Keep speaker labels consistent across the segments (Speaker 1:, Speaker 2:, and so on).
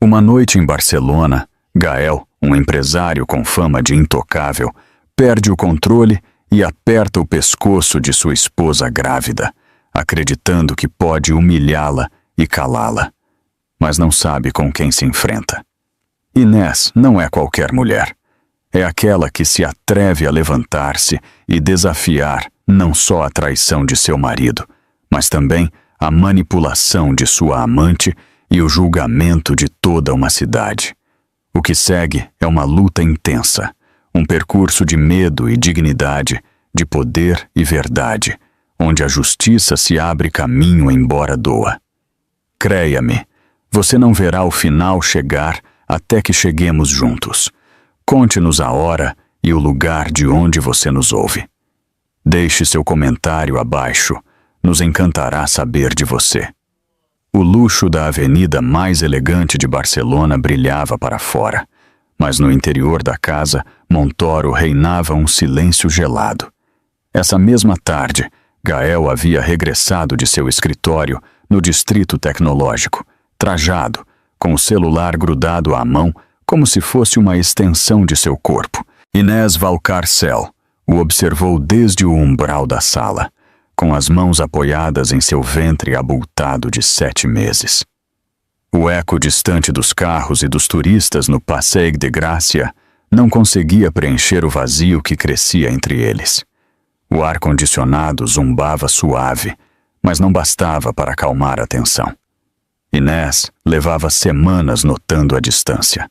Speaker 1: Uma noite em Barcelona, Gael, um empresário com fama de intocável, perde o controle e aperta o pescoço de sua esposa grávida, acreditando que pode humilhá-la e calá-la, mas não sabe com quem se enfrenta. Inés não é qualquer mulher. É aquela que se atreve a levantar-se e desafiar não só a traição de seu marido, mas também a manipulação de sua amante e o julgamento de toda uma cidade. O que segue é uma luta intensa, um percurso de medo e dignidade, de poder e verdade, onde a justiça se abre caminho embora doa. Creia-me, você não verá o final chegar até que cheguemos juntos. Conte-nos a hora e o lugar de onde você nos ouve. Deixe seu comentário abaixo, nos encantará saber de você. O luxo da avenida mais elegante de Barcelona brilhava para fora, mas no interior da casa, Montoro reinava um silêncio gelado. Essa mesma tarde, Gael havia regressado de seu escritório no distrito tecnológico, trajado, com o celular grudado à mão, como se fosse uma extensão de seu corpo. Inés Valcarcel o observou desde o umbral da sala, com as mãos apoiadas em seu ventre abultado de 7 meses. O eco distante dos carros e dos turistas no Passeig de Gràcia não conseguia preencher o vazio que crescia entre eles. O ar-condicionado zumbava suave, mas não bastava para acalmar a tensão. Inés levava semanas notando a distância.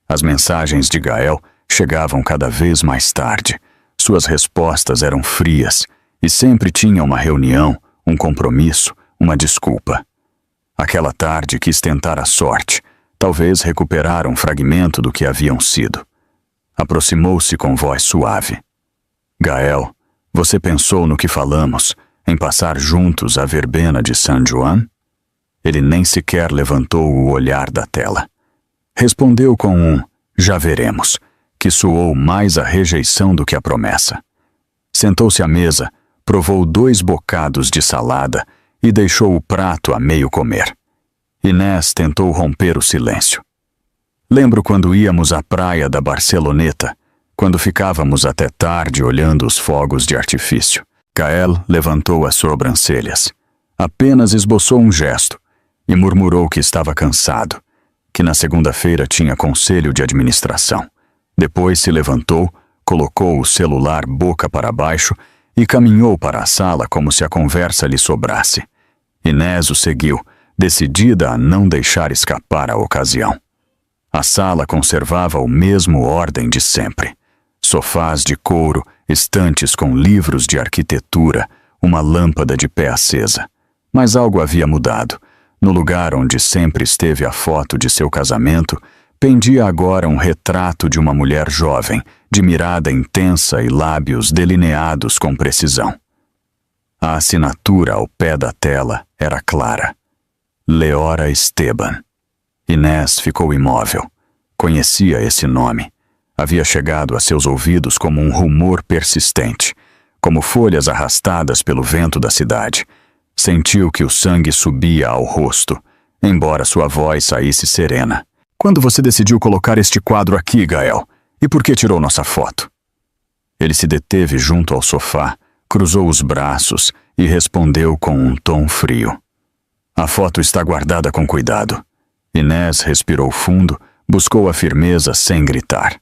Speaker 1: As mensagens de Gael chegavam cada vez mais tarde. Suas respostas eram frias e sempre tinha uma reunião, um compromisso, uma desculpa. Aquela tarde quis tentar a sorte, talvez recuperar um fragmento do que haviam sido. Aproximou-se com voz suave. Gael, você pensou no que falamos, em passar juntos a verbena de San Juan? Ele nem sequer levantou o olhar da tela. Respondeu com um "já veremos", que soou mais a rejeição do que a promessa. Sentou-se à mesa, provou 2 bocados de salada e deixou o prato a meio comer. Inés tentou romper o silêncio. Lembro quando íamos à praia da Barceloneta, quando ficávamos até tarde olhando os fogos de artifício. Gael levantou as sobrancelhas. Apenas esboçou um gesto e murmurou que estava cansado, que na segunda-feira tinha conselho de administração. Depois se levantou, colocou o celular boca para baixo e caminhou para a sala como se a conversa lhe sobrasse. Inés o seguiu, decidida a não deixar escapar a ocasião. A sala conservava o mesmo ordem de sempre. Sofás de couro, estantes com livros de arquitetura, uma lâmpada de pé acesa. Mas algo havia mudado. No lugar onde sempre esteve a foto de seu casamento, pendia agora um retrato de uma mulher jovem, de mirada intensa e lábios delineados com precisão. A assinatura ao pé da tela era clara. Leora Esteban. Inés ficou imóvel. Conhecia esse nome. Havia chegado a seus ouvidos como um rumor persistente, como folhas arrastadas pelo vento da cidade. Sentiu que o sangue subia ao rosto, embora sua voz saísse serena. Quando você decidiu colocar este quadro aqui, Gael? E por que tirou nossa foto? Ele se deteve junto ao sofá, cruzou os braços e respondeu com um tom frio. A foto está guardada com cuidado. Inés respirou fundo, buscou a firmeza sem gritar.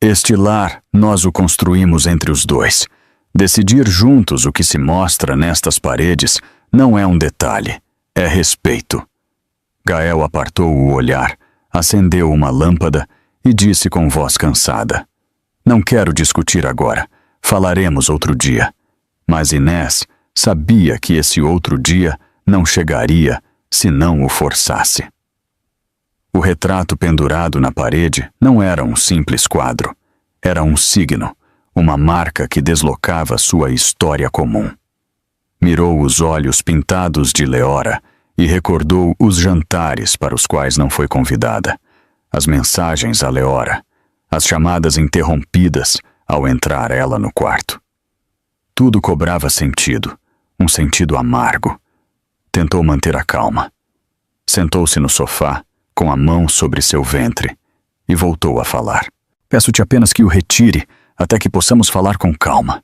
Speaker 1: Este lar nós o construímos entre os dois. Decidir juntos o que se mostra nestas paredes não é um detalhe, é respeito. Gael apartou o olhar, acendeu uma lâmpada e disse com voz cansada: Não quero discutir agora, falaremos outro dia. Mas Inés sabia que esse outro dia não chegaria se não o forçasse. O retrato pendurado na parede não era um simples quadro, era um signo, uma marca que deslocava sua história comum. Mirou os olhos pintados de Leora e recordou os jantares para os quais não foi convidada, as mensagens a Leora, as chamadas interrompidas ao entrar ela no quarto. Tudo cobrava sentido, um sentido amargo. Tentou manter a calma. Sentou-se no sofá, com a mão sobre seu ventre, e voltou a falar. Peço-te apenas que o retire, até que possamos falar com calma.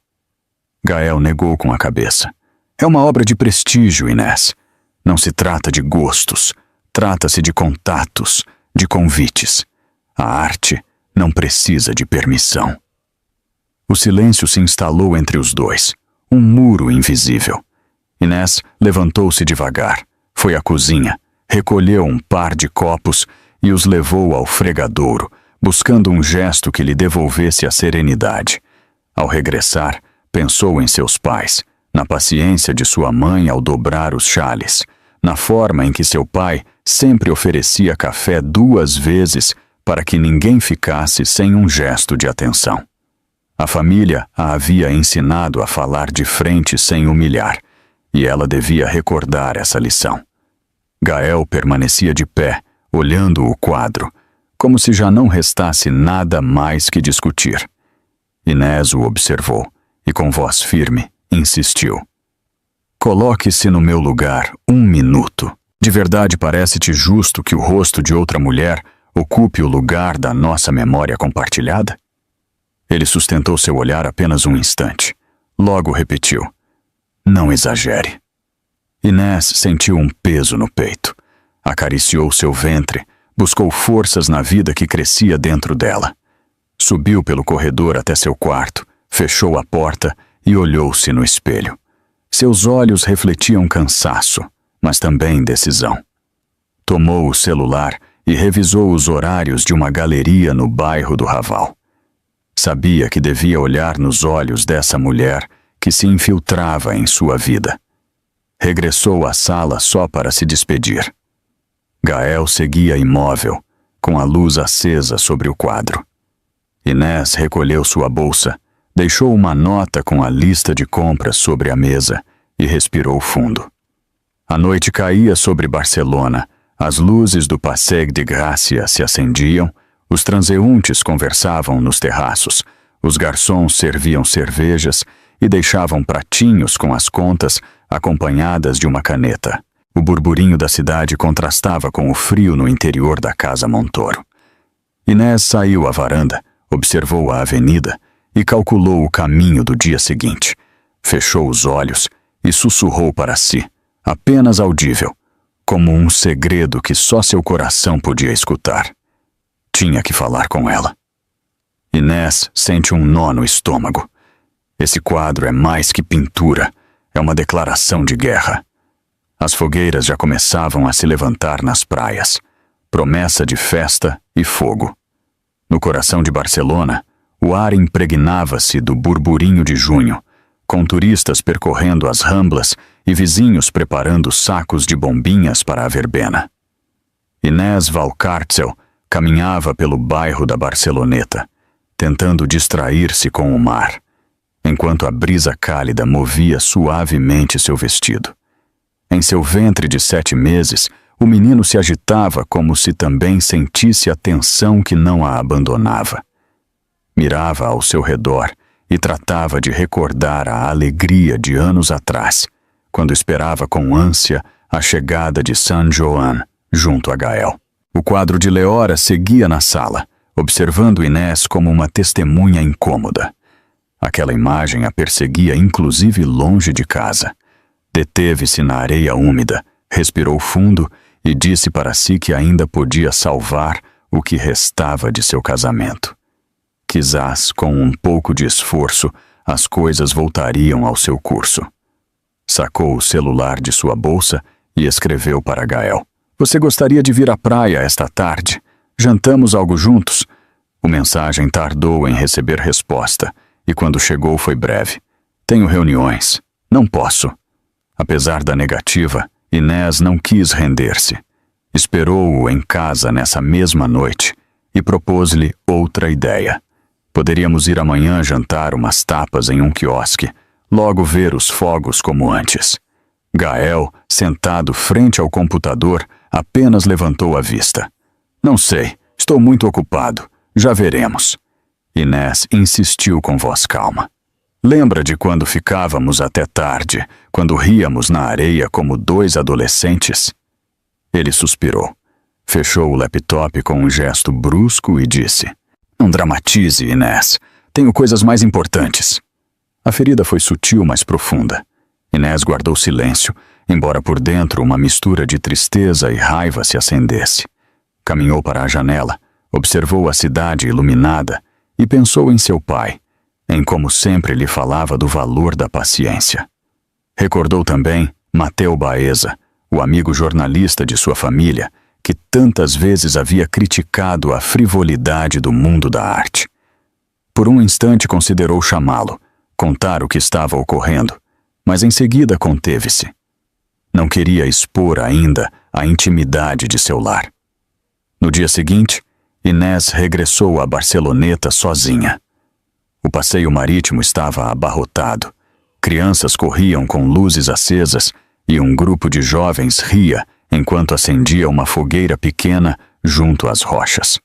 Speaker 1: Gael negou com a cabeça. É uma obra de prestígio, Inés. Não se trata de gostos, trata-se de contatos, de convites. A arte não precisa de permissão. O silêncio se instalou entre os dois, um muro invisível. Inés levantou-se devagar, foi à cozinha, recolheu um par de copos e os levou ao fregadouro, buscando um gesto que lhe devolvesse a serenidade. Ao regressar, pensou em seus pais, na paciência de sua mãe ao dobrar os chales, na forma em que seu pai sempre oferecia café 2 vezes para que ninguém ficasse sem um gesto de atenção. A família a havia ensinado a falar de frente sem humilhar, e ela devia recordar essa lição. Gael permanecia de pé, olhando o quadro, como se já não restasse nada mais que discutir. Inés o observou e, com voz firme, insistiu. Coloque-se no meu lugar 1 minuto. De verdade parece-te justo que o rosto de outra mulher ocupe o lugar da nossa memória compartilhada? Ele sustentou seu olhar apenas um instante. Logo repetiu. Não exagere. Inés sentiu um peso no peito. Acariciou seu ventre, buscou forças na vida que crescia dentro dela. Subiu pelo corredor até seu quarto, fechou a porta e olhou-se no espelho. Seus olhos refletiam cansaço, mas também decisão. Tomou o celular e revisou os horários de uma galeria no bairro do Raval. Sabia que devia olhar nos olhos dessa mulher que se infiltrava em sua vida. Regressou à sala só para se despedir. Gael seguia imóvel, com a luz acesa sobre o quadro. Inés recolheu sua bolsa, deixou uma nota com a lista de compras sobre a mesa e respirou fundo. A noite caía sobre Barcelona, as luzes do Passeig de Gràcia se acendiam, os transeuntes conversavam nos terraços, os garçons serviam cervejas e deixavam pratinhos com as contas acompanhadas de uma caneta. O burburinho da cidade contrastava com o frio no interior da casa Montoro. Inés saiu à varanda, observou a avenida e calculou o caminho do dia seguinte. Fechou os olhos e sussurrou para si, apenas audível, como um segredo que só seu coração podia escutar. Tinha que falar com ela. Inés sente um nó no estômago. Esse quadro é mais que pintura, é uma declaração de guerra. As fogueiras já começavam a se levantar nas praias, promessa de festa e fogo. No coração de Barcelona, o ar impregnava-se do burburinho de junho, com turistas percorrendo as ramblas e vizinhos preparando sacos de bombinhas para a verbena. Inés Valcárcel caminhava pelo bairro da Barceloneta, tentando distrair-se com o mar, enquanto a brisa cálida movia suavemente seu vestido. Em seu ventre de 7 meses, o menino se agitava como se também sentisse a tensão que não a abandonava. Mirava ao seu redor e tratava de recordar a alegria de anos atrás, quando esperava com ânsia a chegada de San Joan junto a Gael. O quadro de Leora seguia na sala, observando Inés como uma testemunha incômoda. Aquela imagem a perseguia inclusive longe de casa. Deteve-se na areia úmida, respirou fundo e disse para si que ainda podia salvar o que restava de seu casamento. Quizás, com um pouco de esforço, as coisas voltariam ao seu curso. Sacou o celular de sua bolsa e escreveu para Gael. Você gostaria de vir à praia esta tarde? Jantamos algo juntos? O mensagem tardou em receber resposta, e quando chegou foi breve. Tenho reuniões. Não posso. Apesar da negativa, Inés não quis render-se. Esperou-o em casa nessa mesma noite e propôs-lhe outra ideia. Poderíamos ir amanhã jantar umas tapas em um quiosque, logo ver os fogos como antes. Gael, sentado frente ao computador, apenas levantou a vista. Não sei, estou muito ocupado. Já veremos. Inés insistiu com voz calma. Lembra de quando ficávamos até tarde, quando ríamos na areia como 2 adolescentes? Ele suspirou. Fechou o laptop com um gesto brusco e disse: "Não dramatize, Inés. Tenho coisas mais importantes." A ferida foi sutil, mas profunda. Inés guardou silêncio, embora por dentro uma mistura de tristeza e raiva se acendesse. Caminhou para a janela, observou a cidade iluminada e pensou em seu pai, em como sempre lhe falava do valor da paciência. Recordou também Mateu Baeza, o amigo jornalista de sua família, que tantas vezes havia criticado a frivolidade do mundo da arte. Por um instante considerou chamá-lo, contar o que estava ocorrendo, mas em seguida conteve-se. Não queria expor ainda a intimidade de seu lar. No dia seguinte, Inés regressou a Barceloneta sozinha. O passeio marítimo estava abarrotado. Crianças corriam com luzes acesas e um grupo de jovens ria enquanto acendia uma fogueira pequena junto às rochas.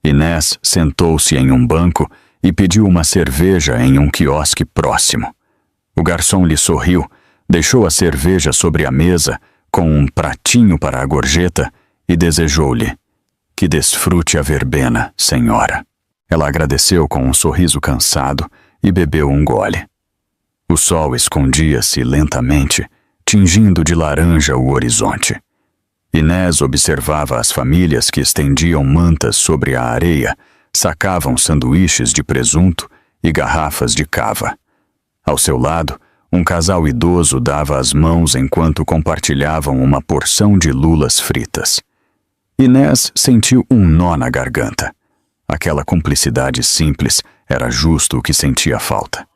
Speaker 1: Inés sentou-se em um banco e pediu uma cerveja em um quiosque próximo. O garçom lhe sorriu, deixou a cerveja sobre a mesa com um pratinho para a gorjeta e desejou-lhe: "Que desfrute a verbena, senhora." Ela agradeceu com um sorriso cansado e bebeu um gole. O sol escondia-se lentamente, tingindo de laranja o horizonte. Inés observava as famílias que estendiam mantas sobre a areia, sacavam sanduíches de presunto e garrafas de cava. Ao seu lado, um casal idoso dava as mãos enquanto compartilhavam uma porção de lulas fritas. Inés sentiu um nó na garganta. Aquela cumplicidade simples era justo o que sentia falta.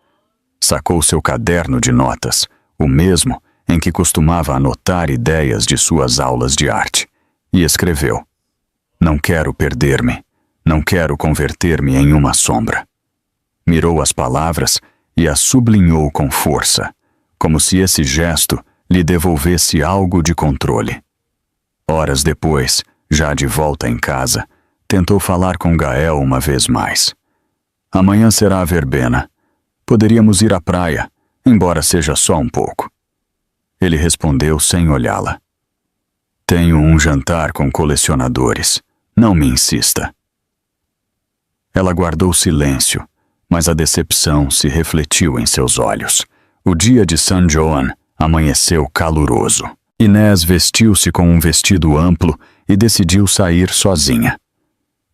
Speaker 1: Sacou seu caderno de notas, o mesmo em que costumava anotar ideias de suas aulas de arte, e escreveu: "Não quero perder-me, não quero converter-me em uma sombra." Mirou as palavras e as sublinhou com força, como se esse gesto lhe devolvesse algo de controle. Horas depois, já de volta em casa, tentou falar com Gael uma vez mais. "Amanhã será a verbena. Poderíamos ir à praia, embora seja só um pouco." Ele respondeu sem olhá-la: "Tenho um jantar com colecionadores. Não me insista." Ela guardou silêncio, mas a decepção se refletiu em seus olhos. O dia de San Joan amanheceu caloroso. Inés vestiu-se com um vestido amplo e decidiu sair sozinha.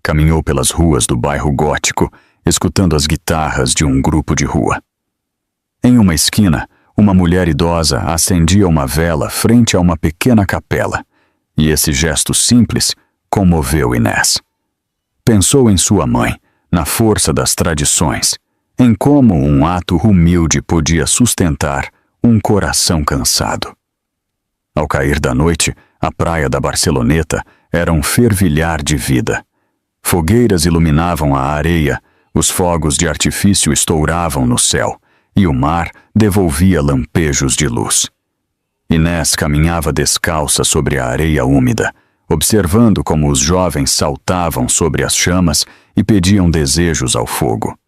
Speaker 1: Caminhou pelas ruas do bairro gótico, escutando as guitarras de um grupo de rua. Em uma esquina, uma mulher idosa acendia uma vela frente a uma pequena capela, e esse gesto simples comoveu Inés. Pensou em sua mãe, na força das tradições, em como um ato humilde podia sustentar um coração cansado. Ao cair da noite, a praia da Barceloneta era um fervilhar de vida. Fogueiras iluminavam a areia, os fogos de artifício estouravam no céu, e o mar devolvia lampejos de luz. Inés caminhava descalça sobre a areia úmida, observando como os jovens saltavam sobre as chamas e pediam desejos ao fogo.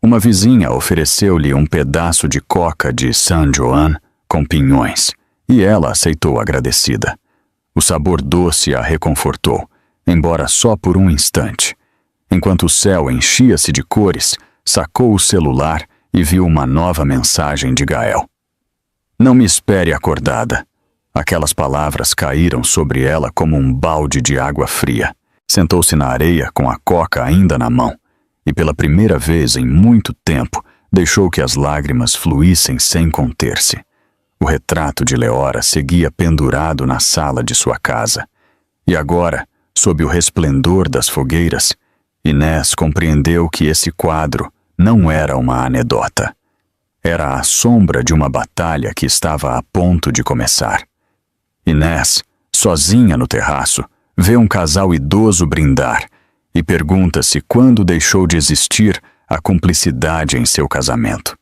Speaker 1: Uma vizinha ofereceu-lhe um pedaço de coca de San Joan com pinhões, e ela aceitou agradecida. O sabor doce a reconfortou, embora só por um instante. Enquanto o céu enchia-se de cores, sacou o celular e viu uma nova mensagem de Gael. "Não me espere acordada." Aquelas palavras caíram sobre ela como um balde de água fria. Sentou-se na areia com a coca ainda na mão e pela primeira vez em muito tempo deixou que as lágrimas fluíssem sem conter-se. O retrato de Leora seguia pendurado na sala de sua casa. E agora, sob o resplendor das fogueiras, Inés compreendeu que esse quadro não era uma anedota. Era a sombra de uma batalha que estava a ponto de começar. Inés, sozinha no terraço, vê um casal idoso brindar e pergunta-se quando deixou de existir a cumplicidade em seu casamento.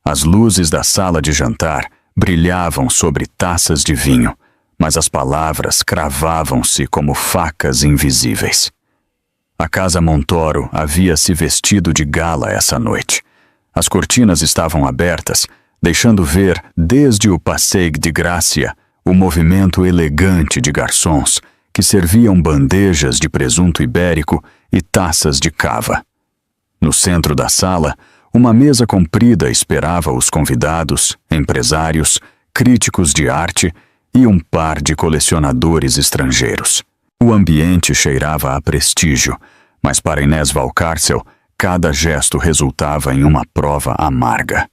Speaker 1: As luzes da sala de jantar brilhavam sobre taças de vinho, mas as palavras cravavam-se como facas invisíveis. A casa Montoro havia se vestido de gala essa noite. As cortinas estavam abertas, deixando ver, desde o Passeig de Gràcia, o movimento elegante de garçons que serviam bandejas de presunto ibérico e taças de cava. No centro da sala, uma mesa comprida esperava os convidados, empresários, críticos de arte e um par de colecionadores estrangeiros. O ambiente cheirava a prestígio, mas para Inés Valcárcel, cada gesto resultava em uma prova amarga.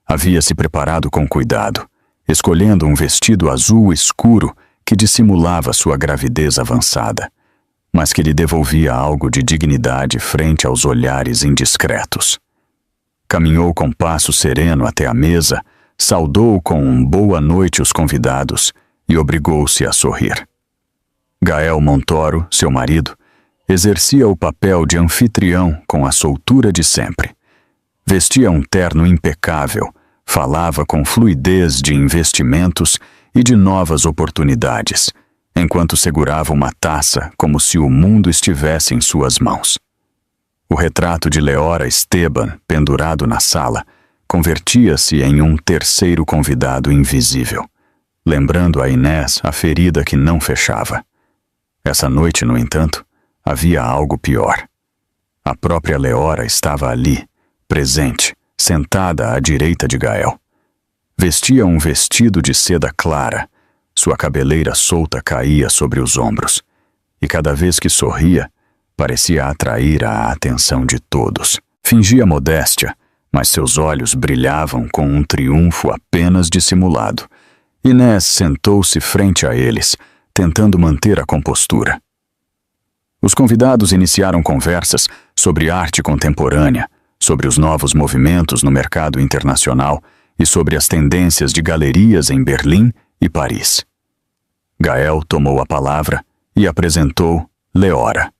Speaker 1: Havia se preparado com cuidado, escolhendo um vestido azul escuro que dissimulava sua gravidez avançada, mas que lhe devolvia algo de dignidade frente aos olhares indiscretos. Caminhou com passo sereno até a mesa, saudou com um boa noite os convidados e obrigou-se a sorrir. Gael Montoro, seu marido, exercia o papel de anfitrião com a soltura de sempre. Vestia um terno impecável, falava com fluidez de investimentos e de novas oportunidades, enquanto segurava uma taça como se o mundo estivesse em suas mãos. O retrato de Leora Esteban, pendurado na sala, convertia-se em um terceiro convidado invisível, lembrando a Inés a ferida que não fechava. Essa noite, no entanto, havia algo pior. A própria Leora estava ali, presente, sentada à direita de Gael. Vestia um vestido de seda clara, sua cabeleira solta caía sobre os ombros, e cada vez que sorria, parecia atrair a atenção de todos. Fingia modéstia, mas seus olhos brilhavam com um triunfo apenas dissimulado. Inés sentou-se frente a eles, tentando manter a compostura. Os convidados iniciaram conversas sobre arte contemporânea, sobre os novos movimentos no mercado internacional e sobre as tendências de galerias em Berlim e Paris. Gael tomou a palavra e apresentou Leora.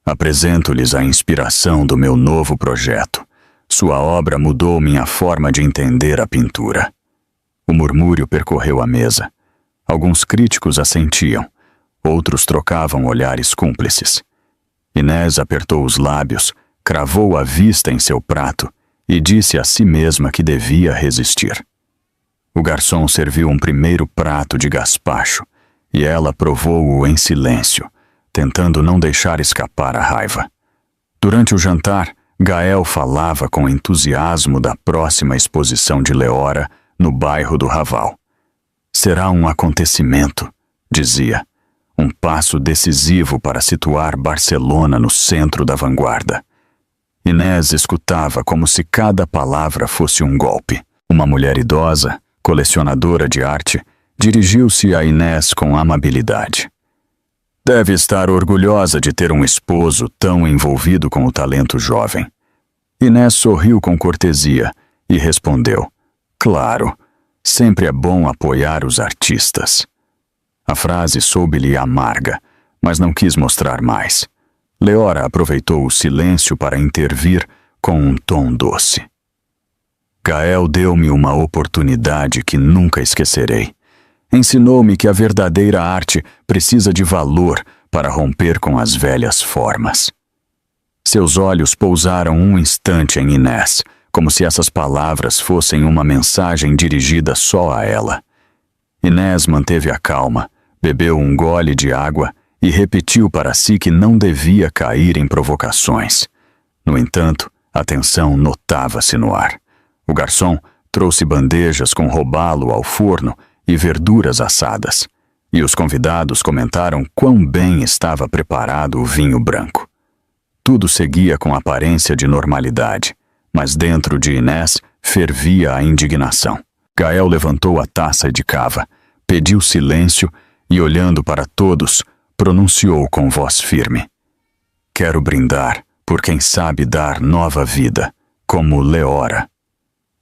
Speaker 1: Apresento-lhes a inspiração do meu novo projeto. Sua obra mudou minha forma de entender a pintura. O murmúrio percorreu a mesa. Alguns críticos assentiam, outros trocavam olhares cúmplices. Inés apertou os lábios, cravou a vista em seu prato e disse a si mesma que devia resistir. O garçom serviu um primeiro prato de gazpacho e ela provou-o em silêncio, tentando não deixar escapar a raiva. Durante o jantar, Gael falava com entusiasmo da próxima exposição de Leora no bairro do Raval. Será um acontecimento, dizia, um passo decisivo para situar Barcelona no centro da vanguarda. Inés escutava como se cada palavra fosse um golpe. Uma mulher idosa, colecionadora de arte, dirigiu-se a Inés com amabilidade. Deve estar orgulhosa de ter um esposo tão envolvido com o talento jovem. Inés sorriu com cortesia e respondeu: Claro, sempre é bom apoiar os artistas. A frase soube-lhe amarga, mas não quis mostrar mais. Leora aproveitou o silêncio para intervir com um tom doce. Gael deu-me uma oportunidade que nunca esquecerei. Ensinou-me que a verdadeira arte precisa de valor para romper com as velhas formas. Seus olhos pousaram um instante em Inés, como se essas palavras fossem uma mensagem dirigida só a ela. Inés manteve a calma, bebeu um gole de água e repetiu para si que não devia cair em provocações. No entanto, a tensão notava-se no ar. O garçom trouxe bandejas com robalo ao forno e verduras assadas, e os convidados comentaram quão bem estava preparado o vinho branco. Tudo seguia com aparência de normalidade, mas dentro de Inés fervia a indignação. Gael levantou a taça de cava, pediu silêncio e, olhando para todos, pronunciou com voz firme: Quero brindar por quem sabe dar nova vida, como Leora.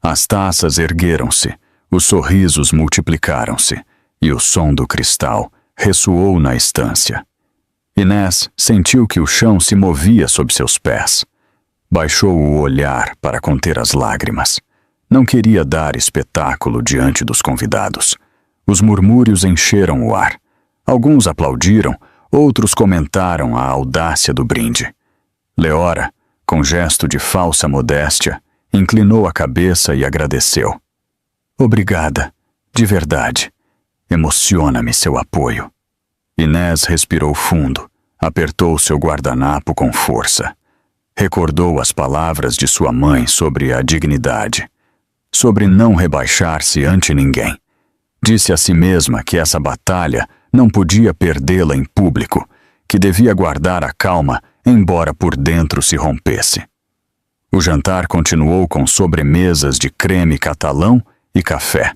Speaker 1: As taças ergueram-se, os sorrisos multiplicaram-se, e o som do cristal ressoou na estância. Inés sentiu que o chão se movia sob seus pés. Baixou o olhar para conter as lágrimas. Não queria dar espetáculo diante dos convidados. Os murmúrios encheram o ar. Alguns aplaudiram, outros comentaram a audácia do brinde. Leora, com gesto de falsa modéstia, inclinou a cabeça e agradeceu. Obrigada, de verdade. Emociona-me seu apoio. Inés respirou fundo, apertou seu guardanapo com força. Recordou as palavras de sua mãe sobre a dignidade, sobre não rebaixar-se ante ninguém. Disse a si mesma que essa batalha não podia perdê-la em público, que devia guardar a calma, embora por dentro se rompesse. O jantar continuou com sobremesas de creme catalão e café.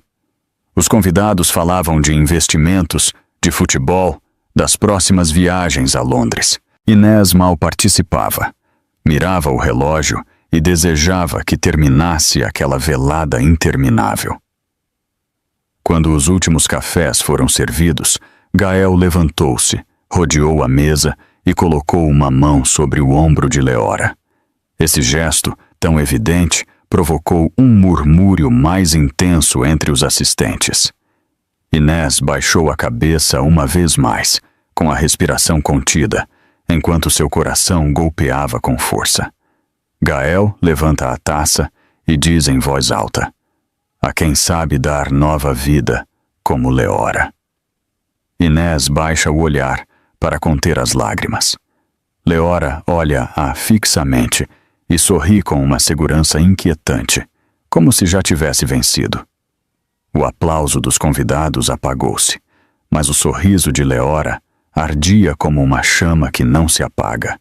Speaker 1: Os convidados falavam de investimentos, de futebol, das próximas viagens a Londres. Inés mal participava. Mirava o relógio e desejava que terminasse aquela velada interminável. Quando os últimos cafés foram servidos, Gael levantou-se, rodeou a mesa e colocou uma mão sobre o ombro de Leora. Esse gesto, tão evidente, provocou um murmúrio mais intenso entre os assistentes. Inés baixou a cabeça uma vez mais, com a respiração contida, enquanto seu coração golpeava com força. Gael levanta a taça e diz em voz alta: "A quem sabe dar nova vida, como Leora." Inés baixa o olhar para conter as lágrimas. Leora olha-a fixamente e sorri com uma segurança inquietante, como se já tivesse vencido. O aplauso dos convidados apagou-se, mas o sorriso de Leora ardia como uma chama que não se apaga.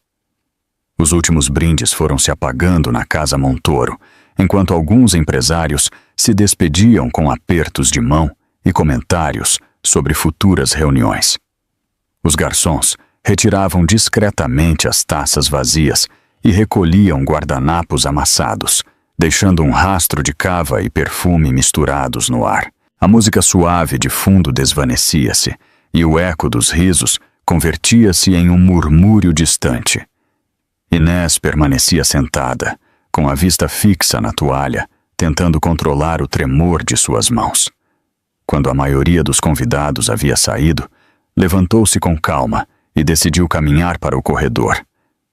Speaker 1: Os últimos brindes foram se apagando na Casa Montoro, enquanto alguns empresários se despediam com apertos de mão e comentários sobre futuras reuniões. Os garçons retiravam discretamente as taças vazias e recolhiam guardanapos amassados, deixando um rastro de cava e perfume misturados no ar. A música suave de fundo desvanecia-se, e o eco dos risos convertia-se em um murmúrio distante. Inés permanecia sentada, com a vista fixa na toalha, tentando controlar o tremor de suas mãos. Quando a maioria dos convidados havia saído, levantou-se com calma e decidiu caminhar para o corredor.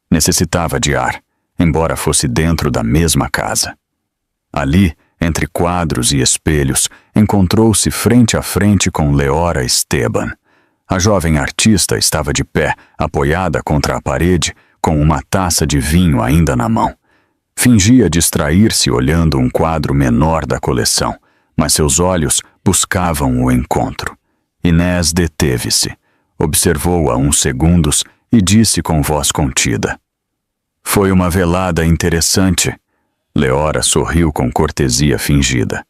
Speaker 1: Necessitava de ar, embora fosse dentro da mesma casa. Ali, entre quadros e espelhos, encontrou-se frente a frente com Leora Esteban. A jovem artista estava de pé, apoiada contra a parede, com uma taça de vinho ainda na mão. Fingia distrair-se olhando um quadro menor da coleção, mas seus olhos buscavam o encontro. Inés deteve-se, observou-a uns segundos e disse com voz contida: "Foi uma velada interessante." Leora sorriu com cortesia fingida.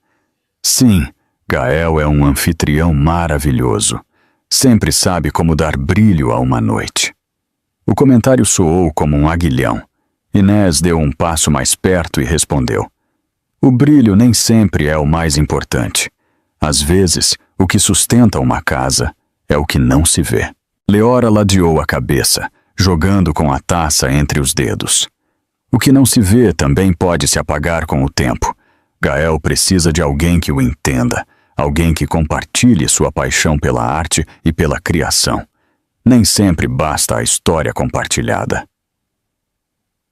Speaker 1: "Sim, Gael é um anfitrião maravilhoso. Sempre sabe como dar brilho a uma noite." O comentário soou como um aguilhão. Inés deu um passo mais perto e respondeu: "O brilho nem sempre é o mais importante. Às vezes, o que sustenta uma casa é o que não se vê." Leora ladeou a cabeça, jogando com a taça entre os dedos. "O que não se vê também pode se apagar com o tempo. Gael precisa de alguém que o entenda, alguém que compartilhe sua paixão pela arte e pela criação. Nem sempre basta a história compartilhada."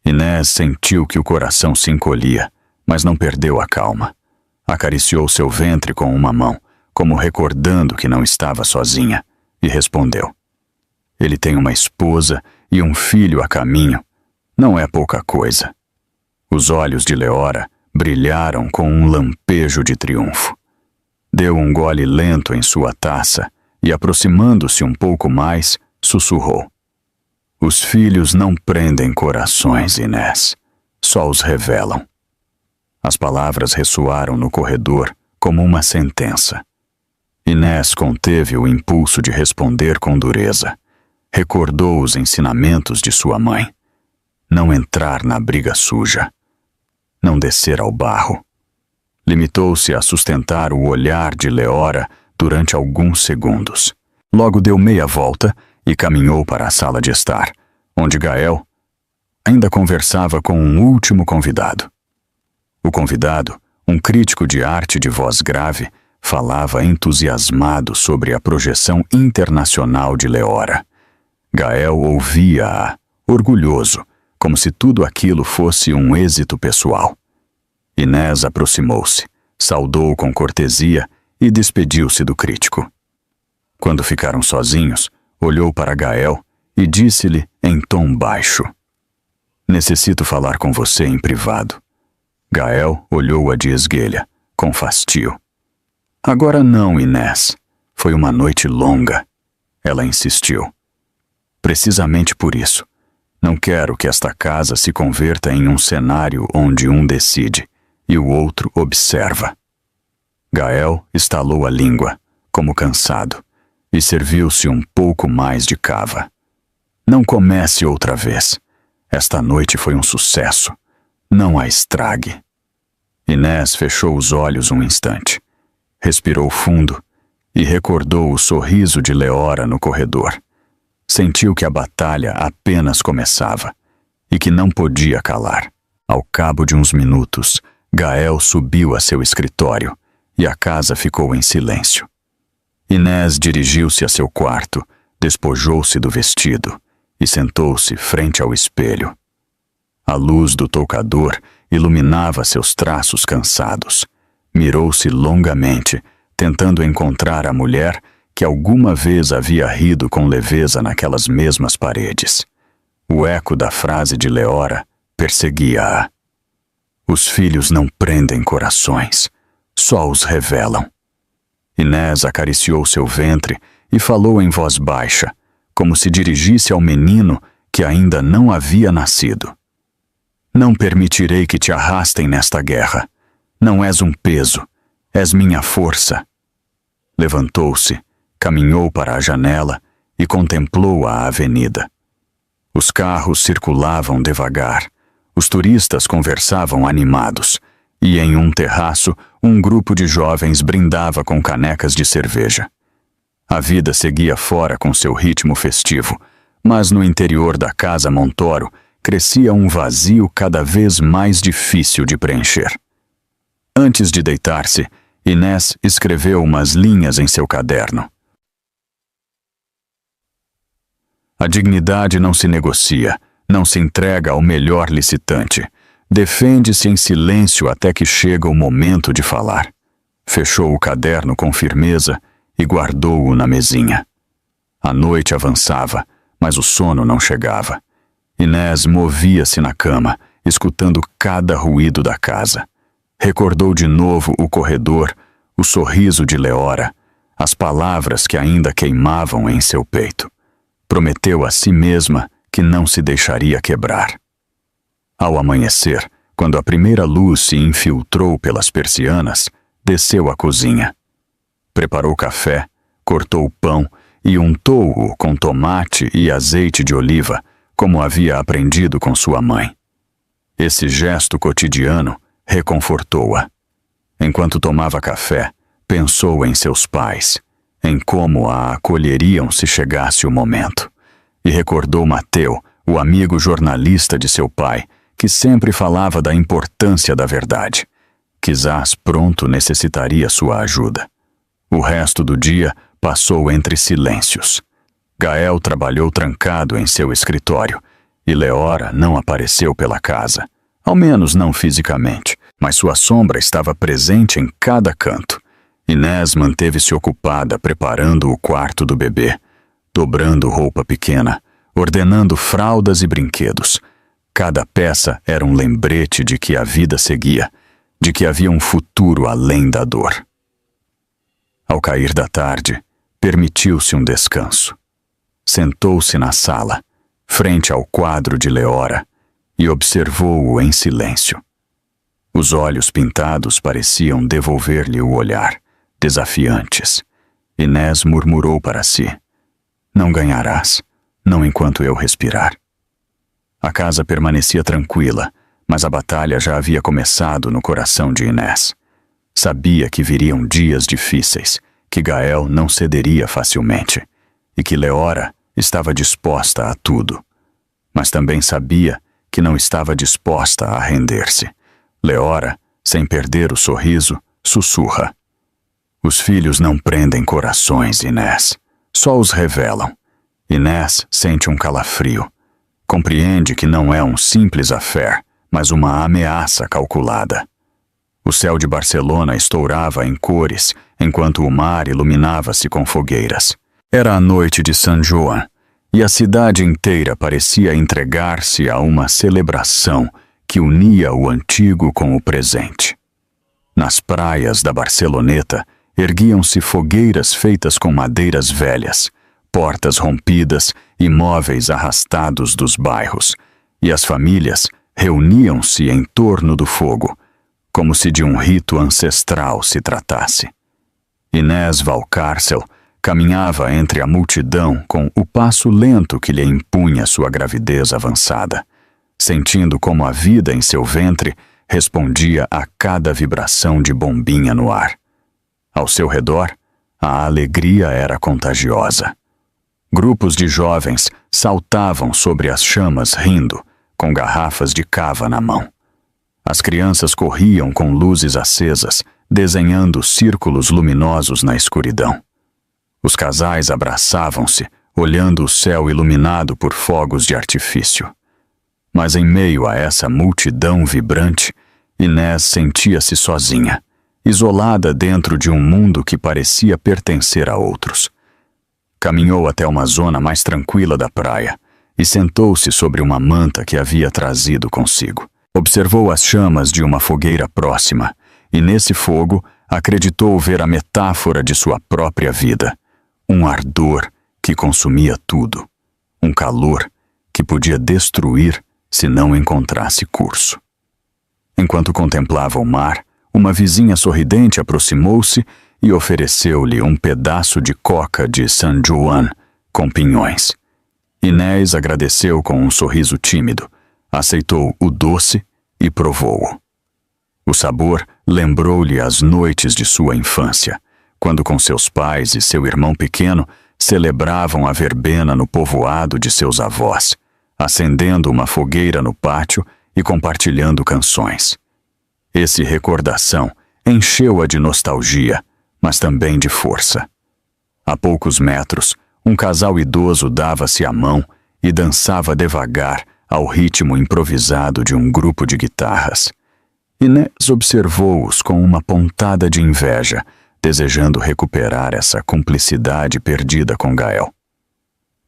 Speaker 1: Inés sentiu que o coração se encolhia, mas não perdeu a calma. Acariciou seu ventre com uma mão, como recordando que não estava sozinha, e respondeu: "Ele tem uma esposa e um filho a caminho. Não é pouca coisa." Os olhos de Leora brilharam com um lampejo de triunfo. Deu um gole lento em sua taça e, aproximando-se um pouco mais, sussurrou: "Os filhos não prendem corações, Inés. Só os revelam." As palavras ressoaram no corredor como uma sentença. Inés conteve o impulso de responder com dureza. Recordou os ensinamentos de sua mãe. Não entrar na briga suja. Não descer ao barro. Limitou-se a sustentar o olhar de Leora durante alguns segundos. Logo deu meia volta e caminhou para a sala de estar, onde Gael ainda conversava com um último convidado. O convidado, um crítico de arte de voz grave, falava entusiasmado sobre a projeção internacional de Leora. Gael ouvia-a, orgulhoso, como se tudo aquilo fosse um êxito pessoal. Inés aproximou-se, saudou com cortesia e despediu-se do crítico. Quando ficaram sozinhos, olhou para Gael e disse-lhe em tom baixo: "Necessito falar com você em privado." Gael olhou-a de esguelha, com fastio. "Agora não, Inés. Foi uma noite longa." Ela insistiu. "Precisamente por isso. Não quero que esta casa se converta em um cenário onde um decide e o outro observa." Gael estalou a língua, como cansado, e serviu-se um pouco mais de cava. "Não comece outra vez. Esta noite foi um sucesso. Não a estrague." Inés fechou os olhos um instante, respirou fundo e recordou o sorriso de Leora no corredor. Sentiu que a batalha apenas começava e que não podia calar. Ao cabo de uns minutos, Gael subiu a seu escritório e a casa ficou em silêncio. Inés dirigiu-se a seu quarto, despojou-se do vestido e sentou-se frente ao espelho. A luz do toucador iluminava seus traços cansados. Mirou-se longamente, tentando encontrar a mulher que alguma vez havia rido com leveza naquelas mesmas paredes. O eco da frase de Leora perseguia-a. Os filhos não prendem corações, só os revelam. Inés acariciou seu ventre e falou em voz baixa, como se dirigisse ao menino que ainda não havia nascido. "Não permitirei que te arrastem nesta guerra. Não és um peso, és minha força." Levantou-se, caminhou para a janela e contemplou a avenida. Os carros circulavam devagar, os turistas conversavam animados, e em um terraço um grupo de jovens brindava com canecas de cerveja. A vida seguia fora com seu ritmo festivo, mas no interior da casa Montoro crescia um vazio cada vez mais difícil de preencher. Antes de deitar-se, Inés escreveu umas linhas em seu caderno. "A dignidade não se negocia, não se entrega ao melhor licitante. Defende-se em silêncio até que chega o momento de falar." Fechou o caderno com firmeza e guardou-o na mesinha. A noite avançava, mas o sono não chegava. Inés movia-se na cama, escutando cada ruído da casa. Recordou de novo o corredor, o sorriso de Leora, as palavras que ainda queimavam em seu peito. Prometeu a si mesma que não se deixaria quebrar. Ao amanhecer, quando a primeira luz se infiltrou pelas persianas, desceu à cozinha. Preparou café, cortou o pão e untou-o com tomate e azeite de oliva, como havia aprendido com sua mãe. Esse gesto cotidiano reconfortou-a. Enquanto tomava café, pensou em seus pais, em como a acolheriam se chegasse o momento, e recordou Mateu, o amigo jornalista de seu pai, que sempre falava da importância da verdade. Quizás pronto necessitaria sua ajuda. O resto do dia passou entre silêncios. Gael trabalhou trancado em seu escritório, e Leora não apareceu pela casa, ao menos não fisicamente, mas sua sombra estava presente em cada canto. Inés manteve-se ocupada preparando o quarto do bebê, dobrando roupa pequena, ordenando fraldas e brinquedos. Cada peça era um lembrete de que a vida seguia, de que havia um futuro além da dor. Ao cair da tarde, permitiu-se um descanso. Sentou-se na sala, frente ao quadro de Leora, e observou-o em silêncio. Os olhos pintados pareciam devolver-lhe o olhar, desafiantes. Inés murmurou para si: "Não ganharás, não enquanto eu respirar." A casa permanecia tranquila, mas a batalha já havia começado no coração de Inés. Sabia que viriam dias difíceis, que Gael não cederia facilmente, e que Leora estava disposta a tudo. Mas também sabia que não estava disposta a render-se. Leora, sem perder o sorriso, sussurra: "Os filhos não prendem corações, Inés. Só os revelam." Inés sente um calafrio. Compreende que não é um simples affair, mas uma ameaça calculada. O céu de Barcelona estourava em cores, enquanto o mar iluminava-se com fogueiras. Era a noite de San Juan, e a cidade inteira parecia entregar-se a uma celebração que unia o antigo com o presente. Nas praias da Barceloneta erguiam-se fogueiras feitas com madeiras velhas, portas rompidas e móveis arrastados dos bairros, e as famílias reuniam-se em torno do fogo, como se de um rito ancestral se tratasse. Inés Valcárcel caminhava entre a multidão com o passo lento que lhe impunha sua gravidez avançada, sentindo como a vida em seu ventre respondia a cada vibração de bombinha no ar. Ao seu redor, a alegria era contagiosa. Grupos de jovens saltavam sobre as chamas rindo, com garrafas de cava na mão. As crianças corriam com luzes acesas, desenhando círculos luminosos na escuridão. Os casais abraçavam-se, olhando o céu iluminado por fogos de artifício. Mas em meio a essa multidão vibrante, Inés sentia-se sozinha, isolada dentro de um mundo que parecia pertencer a outros. Caminhou até uma zona mais tranquila da praia e sentou-se sobre uma manta que havia trazido consigo. Observou as chamas de uma fogueira próxima e, nesse fogo, acreditou ver a metáfora de sua própria vida. Um ardor que consumia tudo. Um calor que podia destruir se não encontrasse curso. Enquanto contemplava o mar, uma vizinha sorridente aproximou-se e ofereceu-lhe um pedaço de coca de San Juan com pinhões. Inés agradeceu com um sorriso tímido, aceitou o doce e provou-o. O sabor lembrou-lhe as noites de sua infância, quando com seus pais e seu irmão pequeno celebravam a verbena no povoado de seus avós, acendendo uma fogueira no pátio e compartilhando canções. Esse recordação encheu-a de nostalgia, mas também de força. A poucos metros, um casal idoso dava-se a mão e dançava devagar ao ritmo improvisado de um grupo de guitarras. Inés observou-os com uma pontada de inveja, desejando recuperar essa cumplicidade perdida com Gael.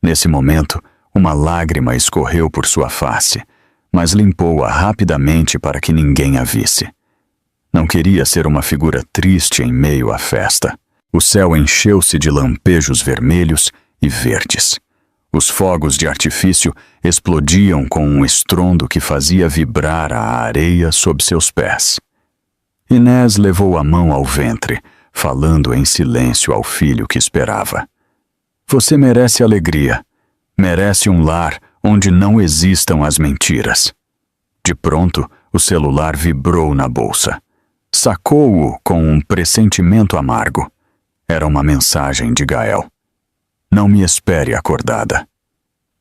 Speaker 1: Nesse momento, uma lágrima escorreu por sua face, mas limpou-a rapidamente para que ninguém a visse. Não queria ser uma figura triste em meio à festa. O céu encheu-se de lampejos vermelhos e verdes. Os fogos de artifício explodiam com um estrondo que fazia vibrar a areia sob seus pés. Inés levou a mão ao ventre, falando em silêncio ao filho que esperava. Você merece alegria. Merece um lar onde não existam as mentiras. De pronto, o celular vibrou na bolsa. Sacou-o com um pressentimento amargo. Era uma mensagem de Gael. Não me espere acordada.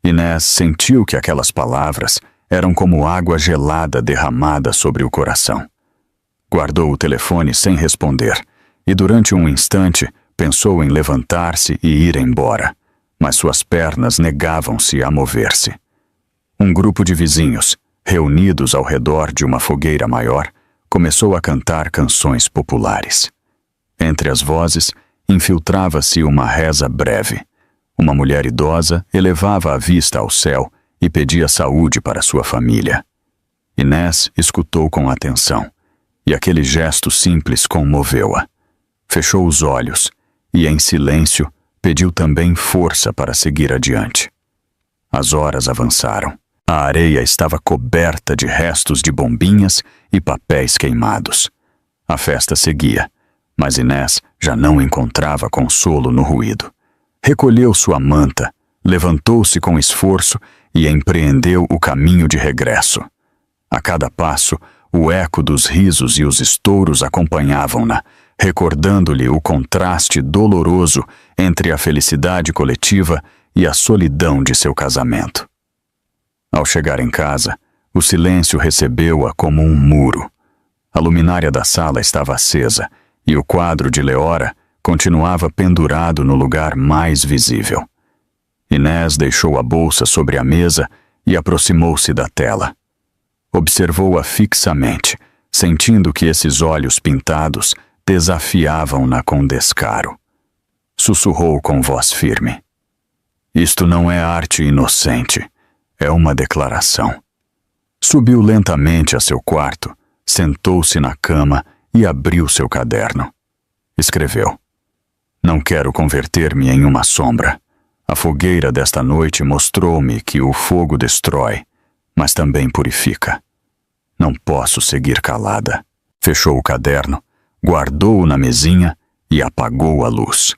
Speaker 1: Inés sentiu que aquelas palavras eram como água gelada derramada sobre o coração. Guardou o telefone sem responder e durante um instante pensou em levantar-se e ir embora, mas suas pernas negavam-se a mover-se. Um grupo de vizinhos, reunidos ao redor de uma fogueira maior, começou a cantar canções populares. Entre as vozes, infiltrava-se uma reza breve. Uma mulher idosa elevava a vista ao céu e pedia saúde para sua família. Inés escutou com atenção, e aquele gesto simples comoveu-a. Fechou os olhos e, em silêncio, pediu também força para seguir adiante. As horas avançaram. A areia estava coberta de restos de bombinhas e papéis queimados. A festa seguia, mas Inés já não encontrava consolo no ruído. Recolheu sua manta, levantou-se com esforço e empreendeu o caminho de regresso. A cada passo, o eco dos risos e os estouros acompanhavam-na, recordando-lhe o contraste doloroso entre a felicidade coletiva e a solidão de seu casamento. Ao chegar em casa, o silêncio recebeu-a como um muro. A luminária da sala estava acesa e o quadro de Leora continuava pendurado no lugar mais visível. Inés deixou a bolsa sobre a mesa e aproximou-se da tela. Observou-a fixamente, sentindo que esses olhos pintados desafiavam-na com descaro. sussurrou com voz firme. Isto não é arte inocente, é uma declaração. Subiu lentamente a seu quarto, sentou-se na cama e abriu seu caderno. Escreveu: Não quero converter-me em uma sombra. A fogueira desta noite mostrou-me que o fogo destrói, mas também purifica. Não posso seguir calada. Fechou o caderno, guardou-o na mesinha e apagou a luz.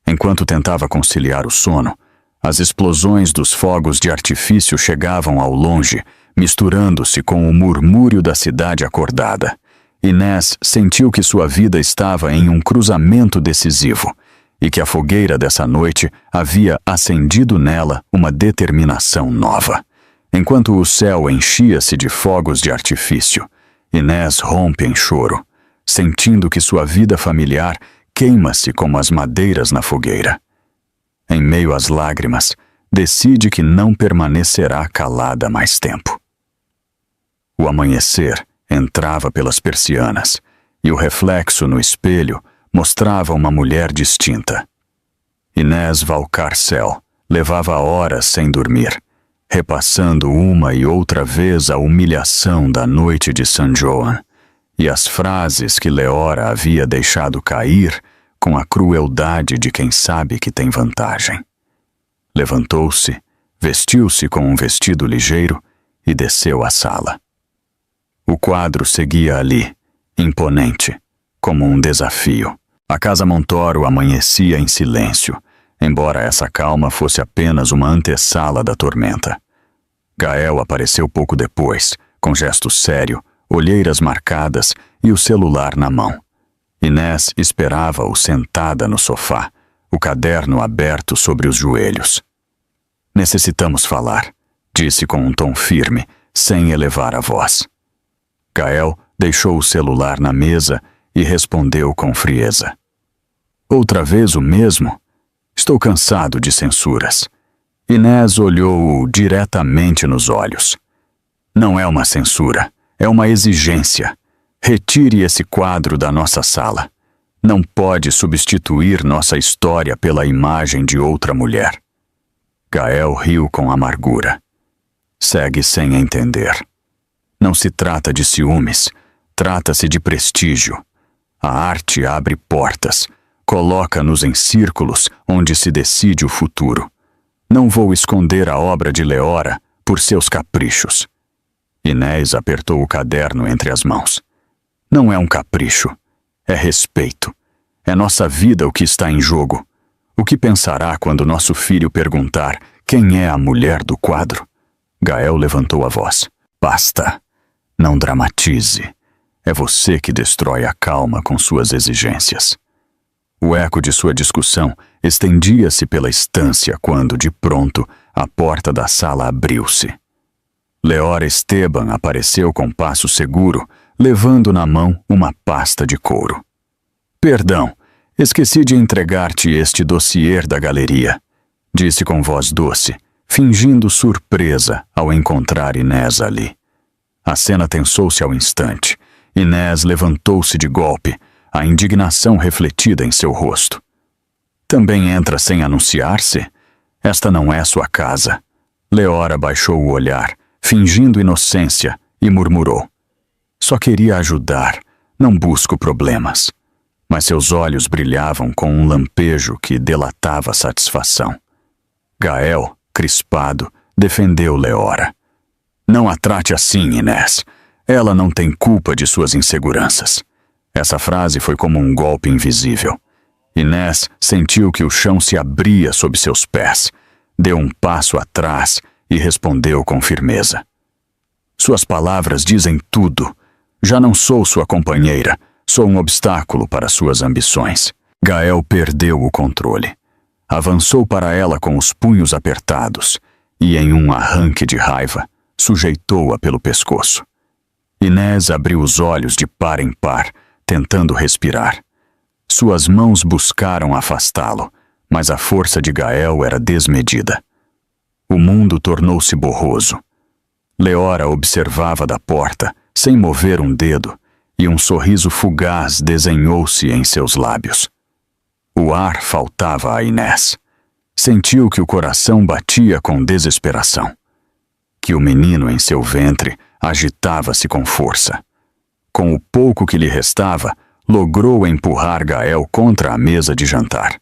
Speaker 1: Enquanto tentava conciliar o sono, as explosões dos fogos de artifício chegavam ao longe, misturando-se com o murmúrio da cidade acordada. Inés sentiu que sua vida estava em um cruzamento decisivo e que a fogueira dessa noite havia acendido nela uma determinação nova. Enquanto o céu enchia-se de fogos de artifício, Inés rompe em choro, sentindo que sua vida familiar queima-se como as madeiras na fogueira. Em meio às lágrimas, decide que não permanecerá calada mais tempo. O amanhecer entrava pelas persianas e o reflexo no espelho mostrava uma mulher distinta. Inés Valcarcel levava horas sem dormir, repassando uma e outra vez a humilhação da noite de San Joan e as frases que Leora havia deixado cair com a crueldade de quem sabe que tem vantagem. Levantou-se, vestiu-se com um vestido ligeiro e desceu à sala. O quadro seguia ali, imponente, como um desafio. A casa Montoro amanhecia em silêncio, embora essa calma fosse apenas uma antessala da tormenta. Gael apareceu pouco depois, com gesto sério, olheiras marcadas e o celular na mão. Inés esperava-o sentada no sofá, o caderno aberto sobre os joelhos. Necessitamos falar, disse com um tom firme, sem elevar a voz. Gael deixou o celular na mesa e respondeu com frieza. Outra vez o mesmo? Estou cansado de censuras. Inés olhou-o diretamente nos olhos. Não é uma censura, é uma exigência. Retire esse quadro da nossa sala. Não pode substituir nossa história pela imagem de outra mulher. Gael riu com amargura. Segue sem entender. Não se trata de ciúmes, trata-se de prestígio. A arte abre portas, coloca-nos em círculos onde se decide o futuro. Não vou esconder a obra de Leora por seus caprichos. Inés apertou o caderno entre as mãos. Não é um capricho, é respeito. É nossa vida o que está em jogo. O que pensará quando nosso filho perguntar quem é a mulher do quadro? Gael levantou a voz. Basta. Não dramatize. É você que destrói a calma com suas exigências. O eco de sua discussão estendia-se pela estância quando, de pronto, a porta da sala abriu-se. Leora Esteban apareceu com passo seguro, levando na mão uma pasta de couro. Perdão, esqueci de entregar-te este dossiê da galeria, disse com voz doce, fingindo surpresa ao encontrar Inés ali. A cena tensou-se ao instante. Inés levantou-se de golpe, a indignação refletida em seu rosto. Também entra sem anunciar-se? Esta não é sua casa. Leora baixou o olhar, fingindo inocência, e murmurou. Só queria ajudar, não busco problemas. Mas seus olhos brilhavam com um lampejo que delatava satisfação. Gael, crispado, defendeu Leora. Não a trate assim, Inés. Ela não tem culpa de suas inseguranças. Essa frase foi como um golpe invisível. Inés sentiu que o chão se abria sob seus pés, deu um passo atrás e respondeu com firmeza. Suas palavras dizem tudo. Já não sou sua companheira, sou um obstáculo para suas ambições. Gael perdeu o controle. Avançou para ela com os punhos apertados e, em um arranque de raiva, sujeitou-a pelo pescoço. Inés abriu os olhos de par em par, tentando respirar. Suas mãos buscaram afastá-lo, mas a força de Gael era desmedida. O mundo tornou-se borroso. Leora observava da porta, sem mover um dedo, e um sorriso fugaz desenhou-se em seus lábios. O ar faltava a Inés. Sentiu que o coração batia com desesperação, que o menino em seu ventre agitava-se com força. Com o pouco que lhe restava, logrou empurrar Gael contra a mesa de jantar.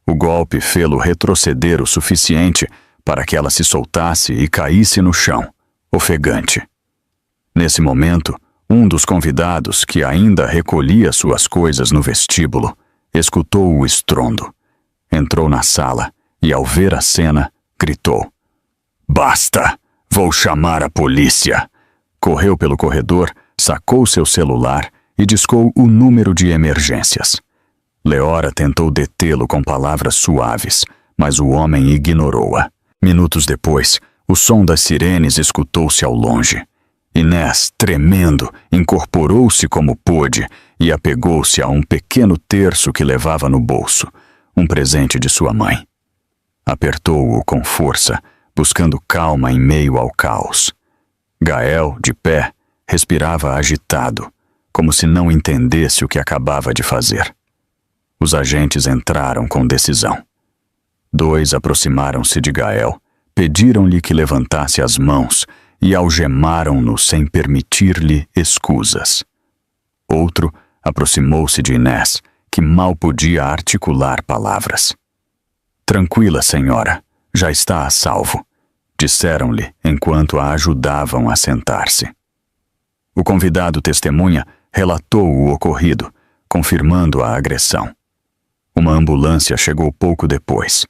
Speaker 1: O golpe fê-lo retroceder o suficiente para que ela se soltasse e caísse no chão, ofegante. Nesse momento, um dos convidados, que ainda recolhia suas coisas no vestíbulo, escutou o estrondo. Entrou na sala e, ao ver a cena, gritou: "Basta! Vou chamar a polícia!" Correu pelo corredor, sacou seu celular e discou o número de emergências. Leora tentou detê-lo com palavras suaves, mas o homem ignorou-a. Minutos depois, o som das sirenes escutou-se ao longe. Inés, tremendo, incorporou-se como pôde e apegou-se a um pequeno terço que levava no bolso, um presente de sua mãe. Apertou-o com força, buscando calma em meio ao caos. Gael, de pé, respirava agitado, como se não entendesse o que acabava de fazer. Os agentes entraram com decisão. 2 aproximaram-se de Gael, pediram-lhe que levantasse as mãos e algemaram-no sem permitir-lhe escusas. Outro aproximou-se de Inés, que mal podia articular palavras. "Tranquila, senhora, já está a salvo", disseram-lhe enquanto a ajudavam a sentar-se. O convidado testemunha relatou o ocorrido, confirmando a agressão. Uma ambulância chegou pouco depois.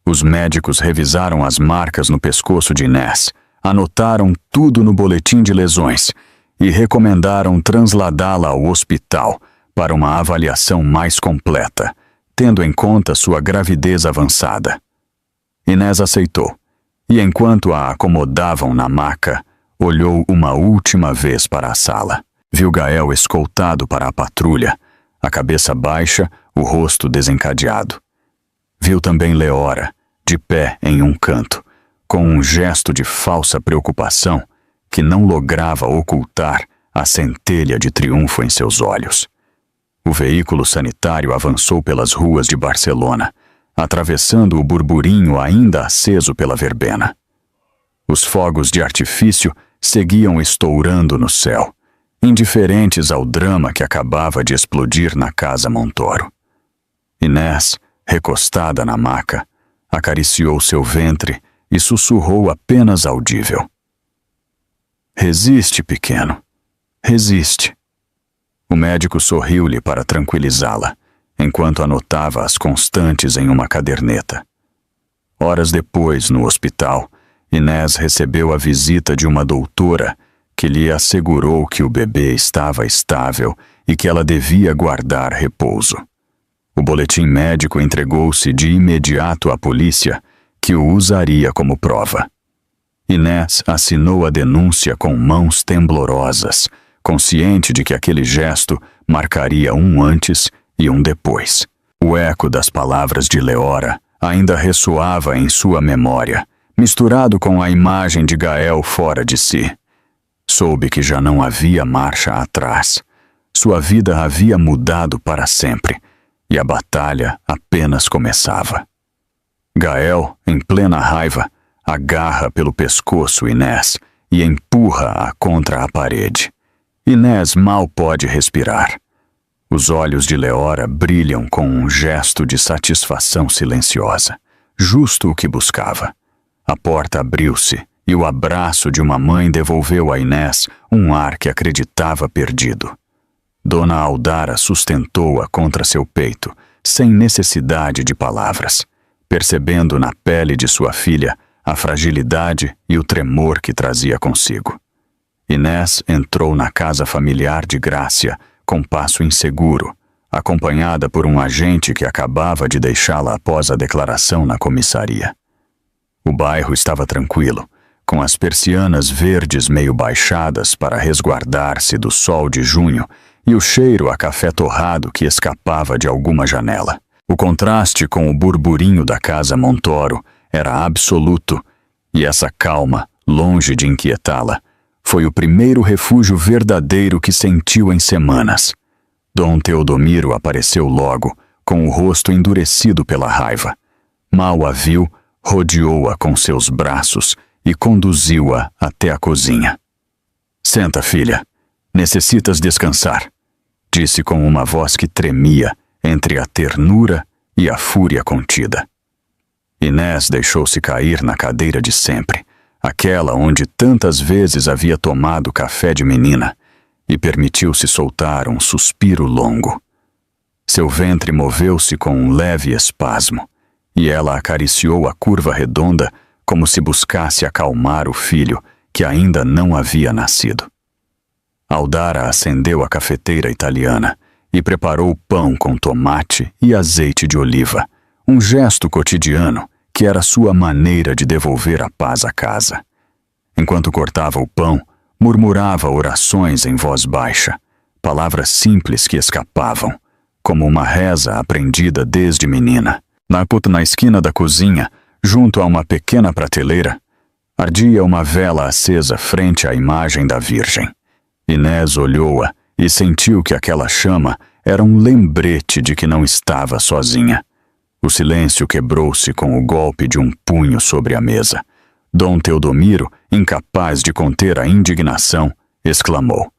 Speaker 1: Os médicos revisaram as marcas no pescoço de Inés, anotaram tudo no boletim de lesões e recomendaram transladá-la ao hospital para uma avaliação mais completa, tendo em conta sua gravidez avançada. Inés aceitou, e enquanto a acomodavam na maca, olhou uma última vez para a sala. Viu Gael escoltado para a patrulha, a cabeça baixa, o rosto desencadeado. Viu também Leora, de pé em um canto, com um gesto de falsa preocupação que não lograva ocultar a centelha de triunfo em seus olhos. O veículo sanitário avançou pelas ruas de Barcelona, atravessando o burburinho ainda aceso pela verbena. Os fogos de artifício seguiam estourando no céu, indiferentes ao drama que acabava de explodir na casa Montoro. Inés, recostada na maca, acariciou seu ventre e sussurrou apenas audível: "Resiste, pequeno. Resiste." O médico sorriu-lhe para tranquilizá-la, enquanto anotava as constantes em uma caderneta. Horas depois, no hospital, Inés recebeu a visita de uma doutora que lhe assegurou que o bebê estava estável e que ela devia guardar repouso. O boletim médico entregou-se de imediato à polícia, que o usaria como prova. Inés assinou a denúncia com mãos temblorosas, consciente de que aquele gesto marcaria um antes e um depois. O eco das palavras de Leora ainda ressoava em sua memória, misturado com a imagem de Gael fora de si. Soube que já não havia marcha atrás. Sua vida havia mudado para sempre, e a batalha apenas começava. Gael, em plena raiva, agarra pelo pescoço Inés e empurra-a contra a parede. Inés mal pode respirar. Os olhos de Leora brilham com um gesto de satisfação silenciosa, justo o que buscava. A porta abriu-se e o abraço de uma mãe devolveu a Inés um ar que acreditava perdido. Dona Aldara sustentou-a contra seu peito, sem necessidade de palavras, percebendo na pele de sua filha a fragilidade e o tremor que trazia consigo. Inés entrou na casa familiar de Grácia com passo inseguro, acompanhada por um agente que acabava de deixá-la após a declaração na comissaria. O bairro estava tranquilo, com as persianas verdes meio baixadas para resguardar-se do sol de junho e o cheiro a café torrado que escapava de alguma janela. O contraste com o burburinho da casa Montoro era absoluto, e essa calma, longe de inquietá-la, foi o primeiro refúgio verdadeiro que sentiu em semanas. Dom Teodomiro apareceu logo, com o rosto endurecido pela raiva. Mal a viu, rodeou-a com seus braços e conduziu-a até a cozinha. Senta, filha. Necessitas descansar, disse com uma voz que tremia entre a ternura e a fúria contida. Inés deixou-se cair na cadeira de sempre, aquela onde tantas vezes havia tomado café de menina, e permitiu-se soltar um suspiro longo. Seu ventre moveu-se com um leve espasmo, e ela acariciou a curva redonda como se buscasse acalmar o filho que ainda não havia nascido. Aldara acendeu a cafeteira italiana e preparou pão com tomate e azeite de oliva, um gesto cotidiano que era sua maneira de devolver a paz à casa. Enquanto cortava o pão, murmurava orações em voz baixa, palavras simples que escapavam, como uma reza aprendida desde menina. Na esquina da cozinha, junto a uma pequena prateleira, ardia uma vela acesa frente à imagem da Virgem. Inés olhou-a e sentiu que aquela chama era um lembrete de que não estava sozinha. O silêncio quebrou-se com o golpe de um punho sobre a mesa. Dom Teodomiro, incapaz de conter a indignação, exclamou: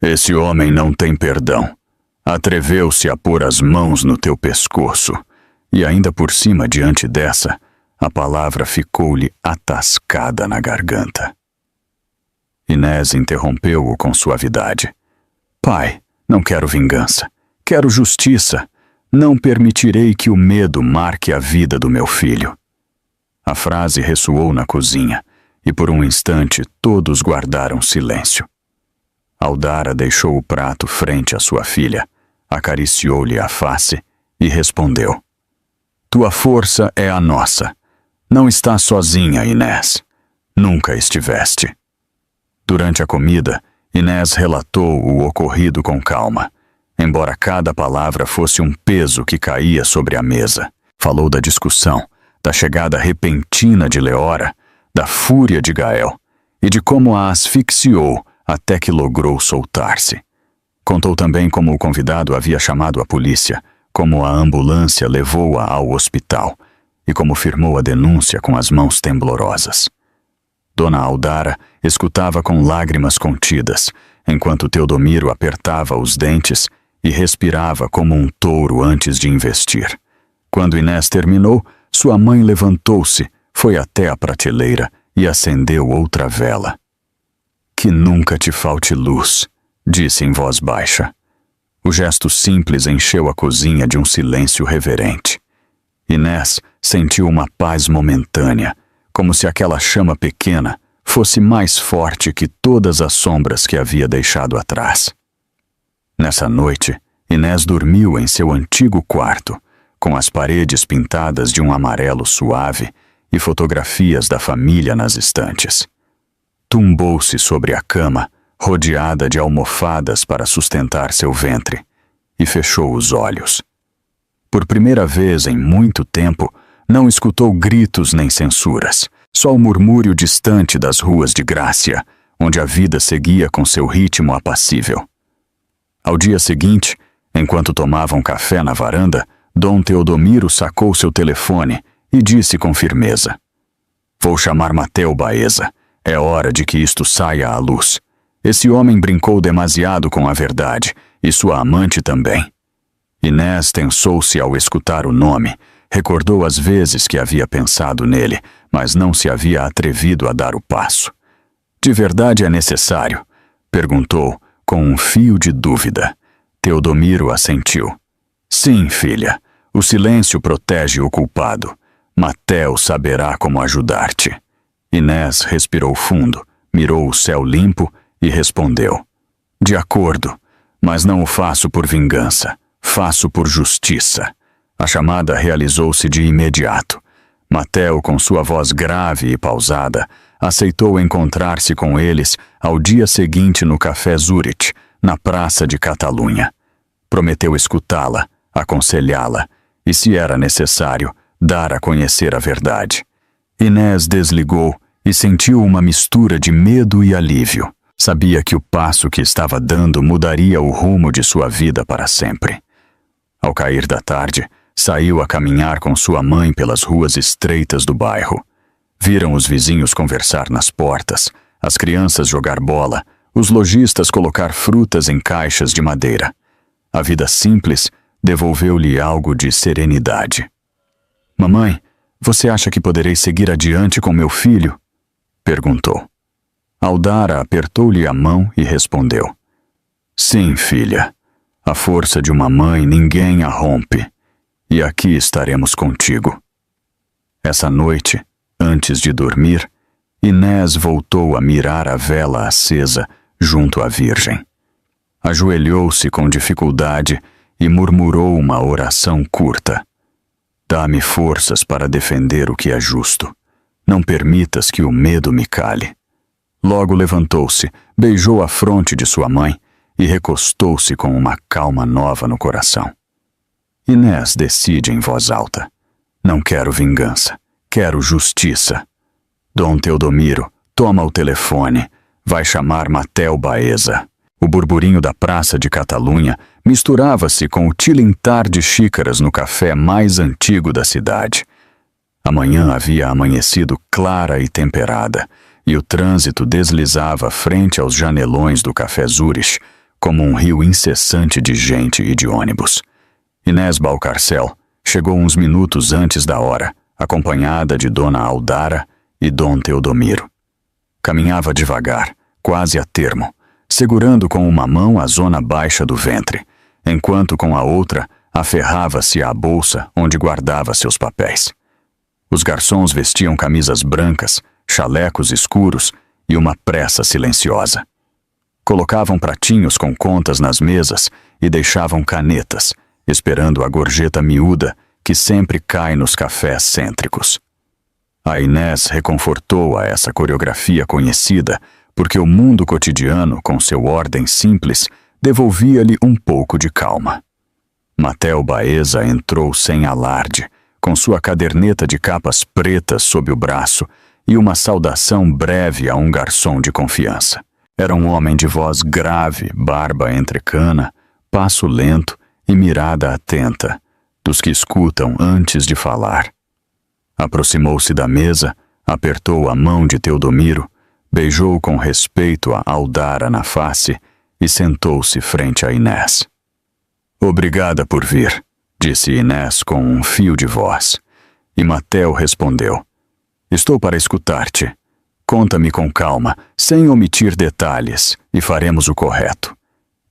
Speaker 1: "Esse homem não tem perdão. Atreveu-se a pôr as mãos no teu pescoço." E ainda por cima, diante dessa, a palavra ficou-lhe atascada na garganta. Inés interrompeu-o com suavidade. "Pai, não quero vingança. Quero justiça. Não permitirei que o medo marque a vida do meu filho." A frase ressoou na cozinha, e por um instante todos guardaram silêncio. Aldara deixou o prato frente à sua filha, acariciou-lhe a face e respondeu: "Tua força é a nossa. Não estás sozinha, Inés. Nunca estiveste." Durante a comida, Inés relatou o ocorrido com calma, embora cada palavra fosse um peso que caía sobre a mesa. Falou da discussão, da chegada repentina de Leora, da fúria de Gael e de como a asfixiou até que logrou soltar-se. Contou também como o convidado havia chamado a polícia, como a ambulância levou-a ao hospital e como firmou a denúncia com as mãos temblorosas. Dona Aldara escutava com lágrimas contidas, enquanto Teodomiro apertava os dentes e respirava como um touro antes de investir. Quando Inés terminou, sua mãe levantou-se, foi até a prateleira e acendeu outra vela. "Que nunca te falte luz", disse em voz baixa. O gesto simples encheu a cozinha de um silêncio reverente. Inés sentiu uma paz momentânea, como se aquela chama pequena fosse mais forte que todas as sombras que havia deixado atrás. Nessa noite, Inés dormiu em seu antigo quarto, com as paredes pintadas de um amarelo suave e fotografias da família nas estantes. Tumbou-se sobre a cama, rodeada de almofadas para sustentar seu ventre, e fechou os olhos. Por primeira vez em muito tempo, não escutou gritos nem censuras, só o murmúrio distante das ruas de Grácia, onde a vida seguia com seu ritmo apassível. Ao dia seguinte, enquanto tomavam café na varanda, Dom Teodomiro sacou seu telefone e disse com firmeza: "Vou chamar Mateo Baeza. É hora de que isto saia à luz. Esse homem brincou demasiado com a verdade, e sua amante também." Inés tensou-se ao escutar o nome, recordou as vezes que havia pensado nele, mas não se havia atrevido a dar o passo. "De verdade é necessário?" perguntou, com um fio de dúvida. Teodomiro assentiu. "Sim, filha. O silêncio protege o culpado. Mateo saberá como ajudar-te." Inés respirou fundo, mirou o céu limpo e respondeu: "De acordo, mas não o faço por vingança. Faço por justiça." A chamada realizou-se de imediato. Mateo, com sua voz grave e pausada, aceitou encontrar-se com eles ao dia seguinte no Café Zurich, na Praça de Catalunha. Prometeu escutá-la, aconselhá-la e, se era necessário, dar a conhecer a verdade. Inés desligou e sentiu uma mistura de medo e alívio. Sabia que o passo que estava dando mudaria o rumo de sua vida para sempre. Ao cair da tarde, saiu a caminhar com sua mãe pelas ruas estreitas do bairro. Viram os vizinhos conversar nas portas, as crianças jogar bola, os lojistas colocar frutas em caixas de madeira. A vida simples devolveu-lhe algo de serenidade. Mamãe, você acha que poderei seguir adiante com meu filho? Perguntou. Aldara apertou-lhe a mão e respondeu. Sim, filha. A força de uma mãe ninguém a rompe. E aqui estaremos contigo. Essa noite, antes de dormir, Inés voltou a mirar a vela acesa junto à Virgem. Ajoelhou-se com dificuldade e murmurou uma oração curta. Dá-me forças para defender o que é justo. Não permitas que o medo me cale. Logo levantou-se, beijou a fronte de sua mãe e recostou-se com uma calma nova no coração. Inés decide em voz alta. Não quero vingança, quero justiça. Dom Teodomiro, toma o telefone. Vai chamar Matel Baeza. O burburinho da praça de Catalunha misturava-se com o tilintar de xícaras no café mais antigo da cidade. A manhã havia amanhecido clara e temperada, e o trânsito deslizava frente aos janelões do Café Zurich, como um rio incessante de gente e de ônibus. Inés Balcarcel chegou uns minutos antes da hora, acompanhada de Dona Aldara e Dom Teodomiro. Caminhava devagar, quase a termo, segurando com uma mão a zona baixa do ventre, enquanto com a outra aferrava-se à bolsa onde guardava seus papéis. Os garçons vestiam camisas brancas, chalecos escuros e uma pressa silenciosa. Colocavam pratinhos com contas nas mesas e deixavam canetas, esperando a gorjeta miúda que sempre cai nos cafés cêntricos. A Inés reconfortou a essa coreografia conhecida porque o mundo cotidiano, com seu ordem simples, devolvia-lhe um pouco de calma. Matel Baeza entrou sem alarde, com sua caderneta de capas pretas sob o braço e uma saudação breve a um garçom de confiança. Era um homem de voz grave, barba entrecana, passo lento e mirada atenta, dos que escutam antes de falar. Aproximou-se da mesa, apertou a mão de Teodomiro, beijou com respeito a Aldara na face e sentou-se frente a Inés. Obrigada por vir, disse Inés com um fio de voz. E Matel respondeu. Estou para escutar-te. Conta-me com calma, sem omitir detalhes, e faremos o correto.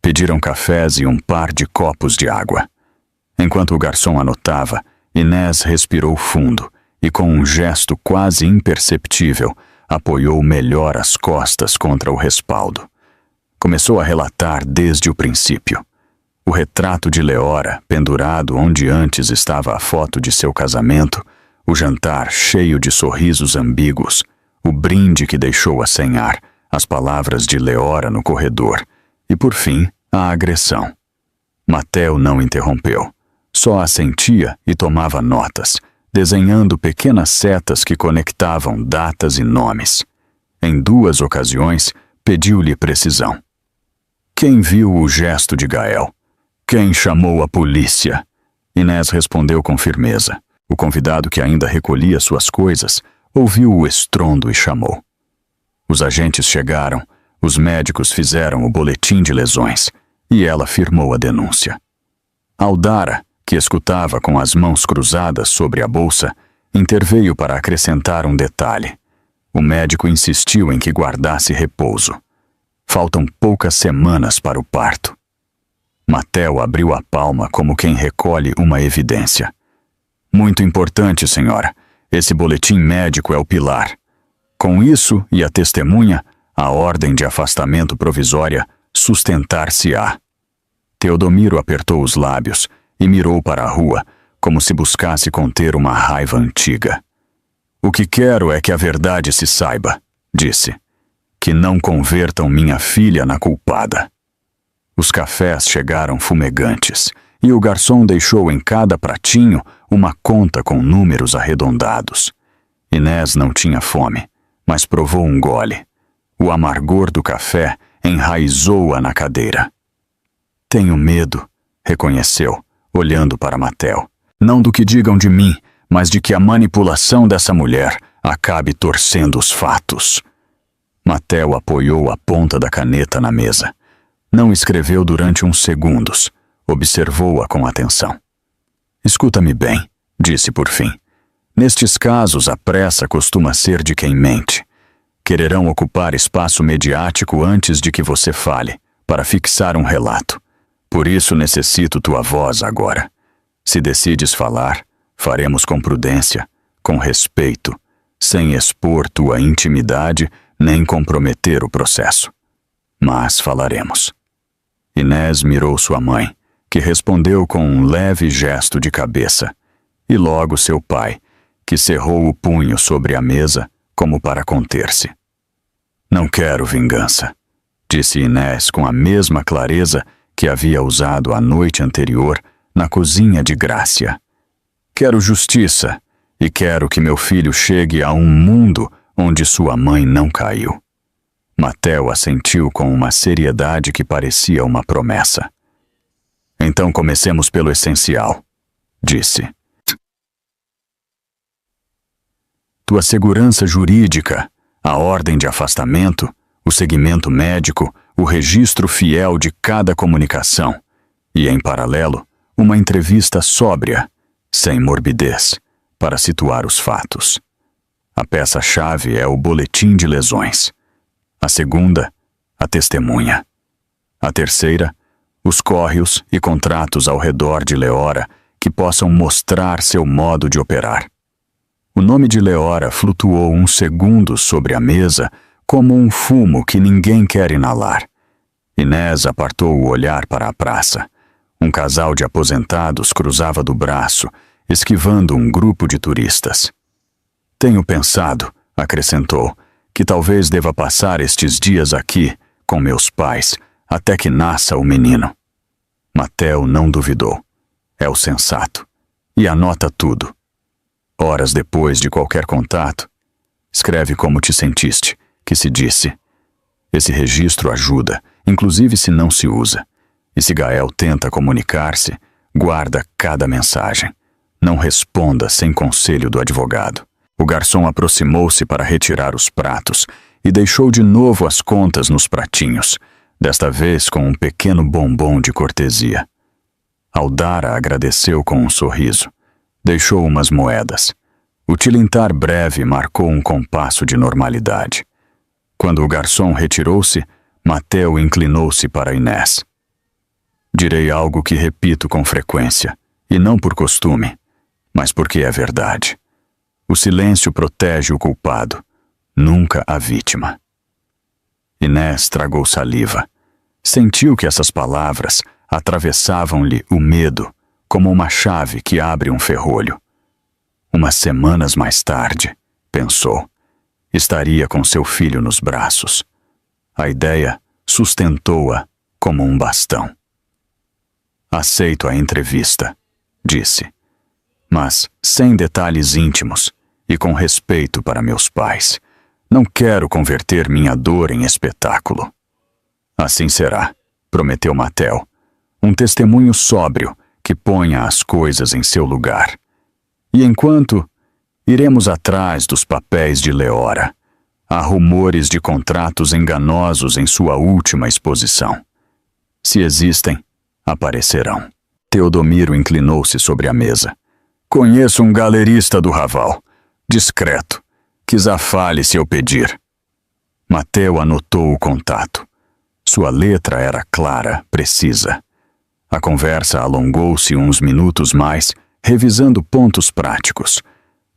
Speaker 1: Pediram cafés e um par de copos de água. Enquanto o garçom anotava, Inés respirou fundo e, com um gesto quase imperceptível, apoiou melhor as costas contra o respaldo. Começou a relatar desde o princípio. O retrato de Leora, pendurado onde antes estava a foto de seu casamento, o jantar cheio de sorrisos ambíguos, o brinde que deixou-a sem ar, as palavras de Leora no corredor e, por fim, a agressão. Matel não interrompeu. Só assentia e tomava notas, desenhando pequenas setas que conectavam datas e nomes. Em 2 ocasiões, pediu-lhe precisão. Quem viu o gesto de Gael? Quem chamou a polícia? Inés respondeu com firmeza. O convidado, que ainda recolhia suas coisas, ouviu o estrondo e chamou. Os agentes chegaram, os médicos fizeram o boletim de lesões e ela firmou a denúncia. Aldara, que escutava com as mãos cruzadas sobre a bolsa, interveio para acrescentar um detalhe. O médico insistiu em que guardasse repouso. Faltam poucas semanas para o parto. Matel abriu a palma como quem recolhe uma evidência. Muito importante, senhora. Esse boletim médico é o pilar. Com isso e a testemunha, a ordem de afastamento provisória sustentar-se-á. Teodomiro apertou os lábios e mirou para a rua, como se buscasse conter uma raiva antiga. O que quero é que a verdade se saiba, disse. Que não convertam minha filha na culpada. Os cafés chegaram fumegantes, e o garçom deixou em cada pratinho uma conta com números arredondados. Inés não tinha fome, mas provou um gole. O amargor do café enraizou-a na cadeira. Tenho medo, reconheceu, olhando para Mateo. Não do que digam de mim, mas de que a manipulação dessa mulher acabe torcendo os fatos. Mateo apoiou a ponta da caneta na mesa. Não escreveu durante uns segundos. Observou-a com atenção. Escuta-me bem, disse por fim. Nestes casos, a pressa costuma ser de quem mente. Quererão ocupar espaço mediático antes de que você fale, para fixar um relato. Por isso necessito tua voz agora. Se decides falar, faremos com prudência, com respeito, sem expor tua intimidade nem comprometer o processo. Mas falaremos. Inés mirou sua mãe, que respondeu com um leve gesto de cabeça, e logo seu pai, que cerrou o punho sobre a mesa como para conter-se. Não quero vingança, disse Inés com a mesma clareza que havia usado a noite anterior na cozinha de Grácia. Quero justiça e quero que meu filho chegue a um mundo onde sua mãe não caiu. Mateo assentiu com uma seriedade que parecia uma promessa. Então comecemos pelo essencial, disse. Tua segurança jurídica, a ordem de afastamento, o seguimento médico, o registro fiel de cada comunicação e, em paralelo, uma entrevista sóbria, sem morbidez, para situar os fatos. A peça-chave é o boletim de lesões. A segunda, a testemunha. A terceira, os córreos e contratos ao redor de Leora que possam mostrar seu modo de operar. O nome de Leora flutuou uns segundos sobre a mesa como um fumo que ninguém quer inalar. Inés apartou o olhar para a praça. Um casal de aposentados cruzava do braço, esquivando um grupo de turistas. Tenho pensado, acrescentou, que talvez deva passar estes dias aqui, com meus pais, até que nasça o menino. Mateo não duvidou. É o sensato. E anota tudo. Horas depois de qualquer contato, escreve como te sentiste, que se disse. Esse registro ajuda, inclusive se não se usa. E se Gael tenta comunicar-se, guarda cada mensagem. Não responda sem conselho do advogado. O garçom aproximou-se para retirar os pratos e deixou de novo as contas nos pratinhos, desta vez com um pequeno bombom de cortesia. Aldara agradeceu com um sorriso. Deixou umas moedas. O tilintar breve marcou um compasso de normalidade. Quando o garçom retirou-se, Mateo inclinou-se para Inés. Direi algo que repito com frequência, e não por costume, mas porque é verdade. O silêncio protege o culpado, nunca a vítima. Inés tragou saliva. Sentiu que essas palavras atravessavam-lhe o medo, como uma chave que abre um ferrolho. Umas semanas mais tarde, pensou, estaria com seu filho nos braços. A ideia sustentou-a como um bastão. Aceito a entrevista, disse, mas sem detalhes íntimos e com respeito para meus pais. Não quero converter minha dor em espetáculo. Assim será, prometeu Mateo, um testemunho sóbrio que ponha as coisas em seu lugar. E enquanto, iremos atrás dos papéis de Leora. Há rumores de contratos enganosos em sua última exposição. Se existem, aparecerão. Teodomiro inclinou-se sobre a mesa. Conheço um galerista do Raval, discreto, que afale se eu pedir. Mateo anotou o contato. Sua letra era clara, precisa. A conversa alongou-se uns minutos mais, revisando pontos práticos.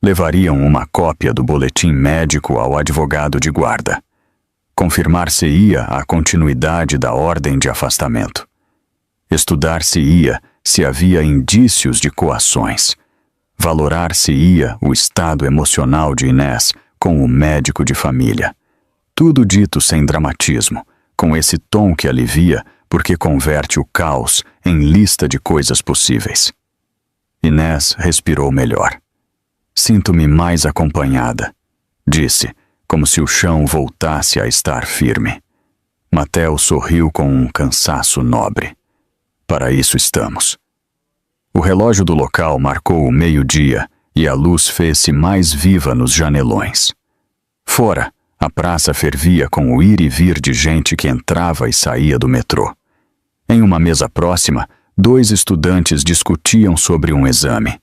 Speaker 1: Levariam uma cópia do boletim médico ao advogado de guarda. Confirmar-se-ia a continuidade da ordem de afastamento. Estudar-se-ia se havia indícios de coações. Valorar-se-ia o estado emocional de Inés com o médico de família. Tudo dito sem dramatismo, com esse tom que alivia porque converte o caos em lista de coisas possíveis. Inés respirou melhor. Sinto-me mais acompanhada, disse, como se o chão voltasse a estar firme. Mateo sorriu com um cansaço nobre. Para isso estamos. O relógio do local marcou o meio-dia e a luz fez-se mais viva nos janelões. Fora, a praça fervia com o ir e vir de gente que entrava e saía do metrô. Em uma mesa próxima, 2 estudantes discutiam sobre um exame.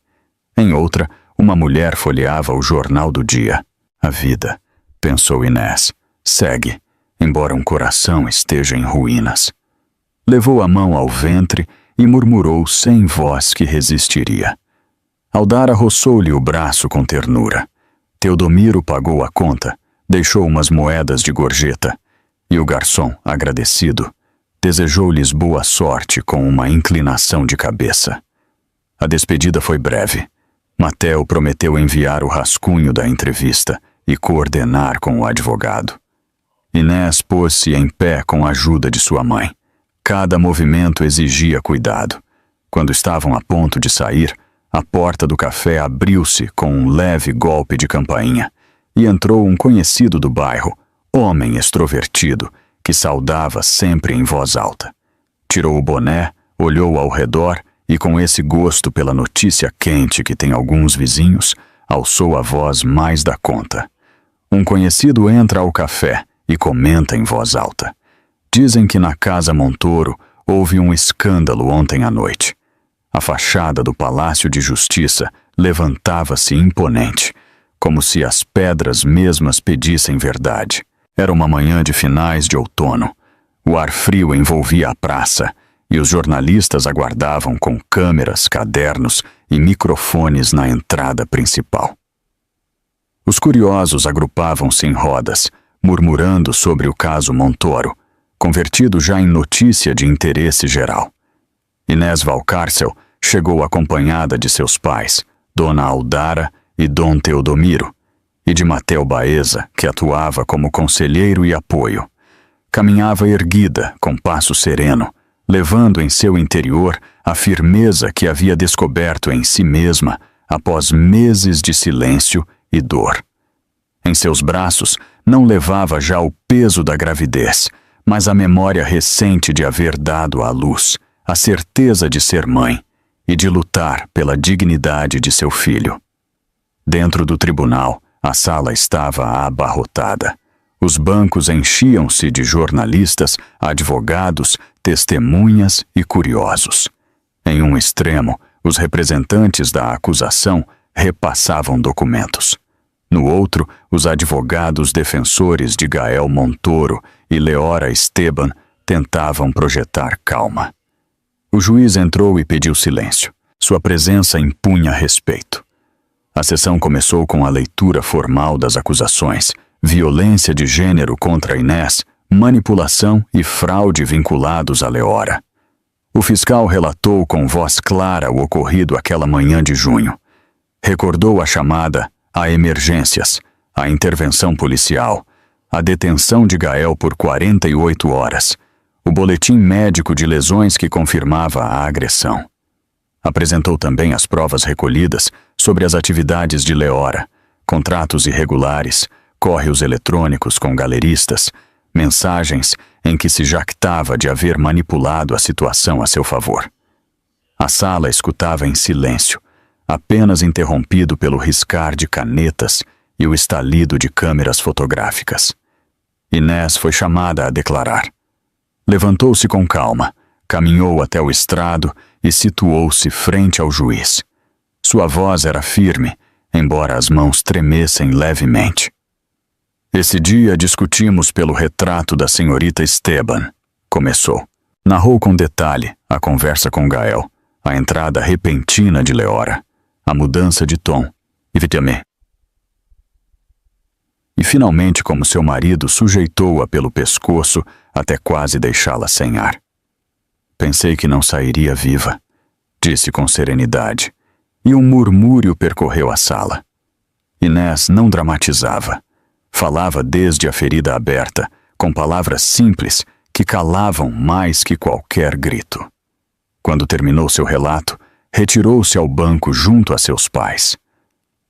Speaker 1: Em outra, uma mulher folheava o jornal do dia. A vida, pensou Inés, segue, embora um coração esteja em ruínas. Levou a mão ao ventre e murmurou sem voz que resistiria. Aldara roçou-lhe o braço com ternura. Teodomiro pagou a conta, deixou umas moedas de gorjeta, e o garçom, agradecido, desejou-lhes boa sorte com uma inclinação de cabeça. A despedida foi breve. Mateo prometeu enviar o rascunho da entrevista e coordenar com o advogado. Inés pôs-se em pé com a ajuda de sua mãe. Cada movimento exigia cuidado. Quando estavam a ponto de sair, a porta do café abriu-se com um leve golpe de campainha e entrou um conhecido do bairro, homem extrovertido, que saudava sempre em voz alta. Tirou o boné, olhou ao redor e, com esse gosto pela notícia quente que tem alguns vizinhos, alçou a voz mais da conta. Um conhecido entra ao café e comenta em voz alta. Dizem que na Casa Montoro houve um escândalo ontem à noite. A fachada do Palácio de Justiça levantava-se imponente, como se as pedras mesmas pedissem verdade. Era uma manhã de finais de outono. O ar frio envolvia a praça e os jornalistas aguardavam com câmeras, cadernos e microfones na entrada principal. Os curiosos agrupavam-se em rodas, murmurando sobre o caso Montoro, convertido já em notícia de interesse geral. Inés Valcárcel chegou acompanhada de seus pais, Dona Aldara e Dom Teodomiro, e de Mateo Baeza, que atuava como conselheiro e apoio. Caminhava erguida, com passo sereno, levando em seu interior a firmeza que havia descoberto em si mesma após meses de silêncio e dor. Em seus braços não levava já o peso da gravidez, mas a memória recente de haver dado à luz, a certeza de ser mãe e de lutar pela dignidade de seu filho. Dentro do tribunal, a sala estava abarrotada. Os bancos enchiam-se de jornalistas, advogados, testemunhas e curiosos. Em um extremo, os representantes da acusação repassavam documentos. No outro, os advogados defensores de Gael Montoro e Leora Esteban tentavam projetar calma. O juiz entrou e pediu silêncio. Sua presença impunha respeito. A sessão começou com a leitura formal das acusações: violência de gênero contra Inés, manipulação e fraude vinculados a Leora. O fiscal relatou com voz clara o ocorrido aquela manhã de junho. Recordou a chamada a emergências, a intervenção policial, a detenção de Gael por 48 horas, o boletim médico de lesões que confirmava a agressão. Apresentou também as provas recolhidas sobre as atividades de Leora, contratos irregulares, córreos eletrônicos com galeristas, mensagens em que se jactava de haver manipulado a situação a seu favor. A sala escutava em silêncio, apenas interrompido pelo riscar de canetas e o estalido de câmeras fotográficas. Inés foi chamada a declarar. Levantou-se com calma, caminhou até o estrado e situou-se frente ao juiz. Sua voz era firme, embora as mãos tremessem levemente. Esse dia discutimos pelo retrato da senhorita Esteban, começou. Narrou com detalhe a conversa com Gael, a entrada repentina de Leora, a mudança de tom, e finalmente como seu marido sujeitou-a pelo pescoço até quase deixá-la sem ar. Pensei que não sairia viva, disse com serenidade, e um murmúrio percorreu a sala. Inés não dramatizava. Falava desde a ferida aberta, com palavras simples que calavam mais que qualquer grito. Quando terminou seu relato, retirou-se ao banco junto a seus pais.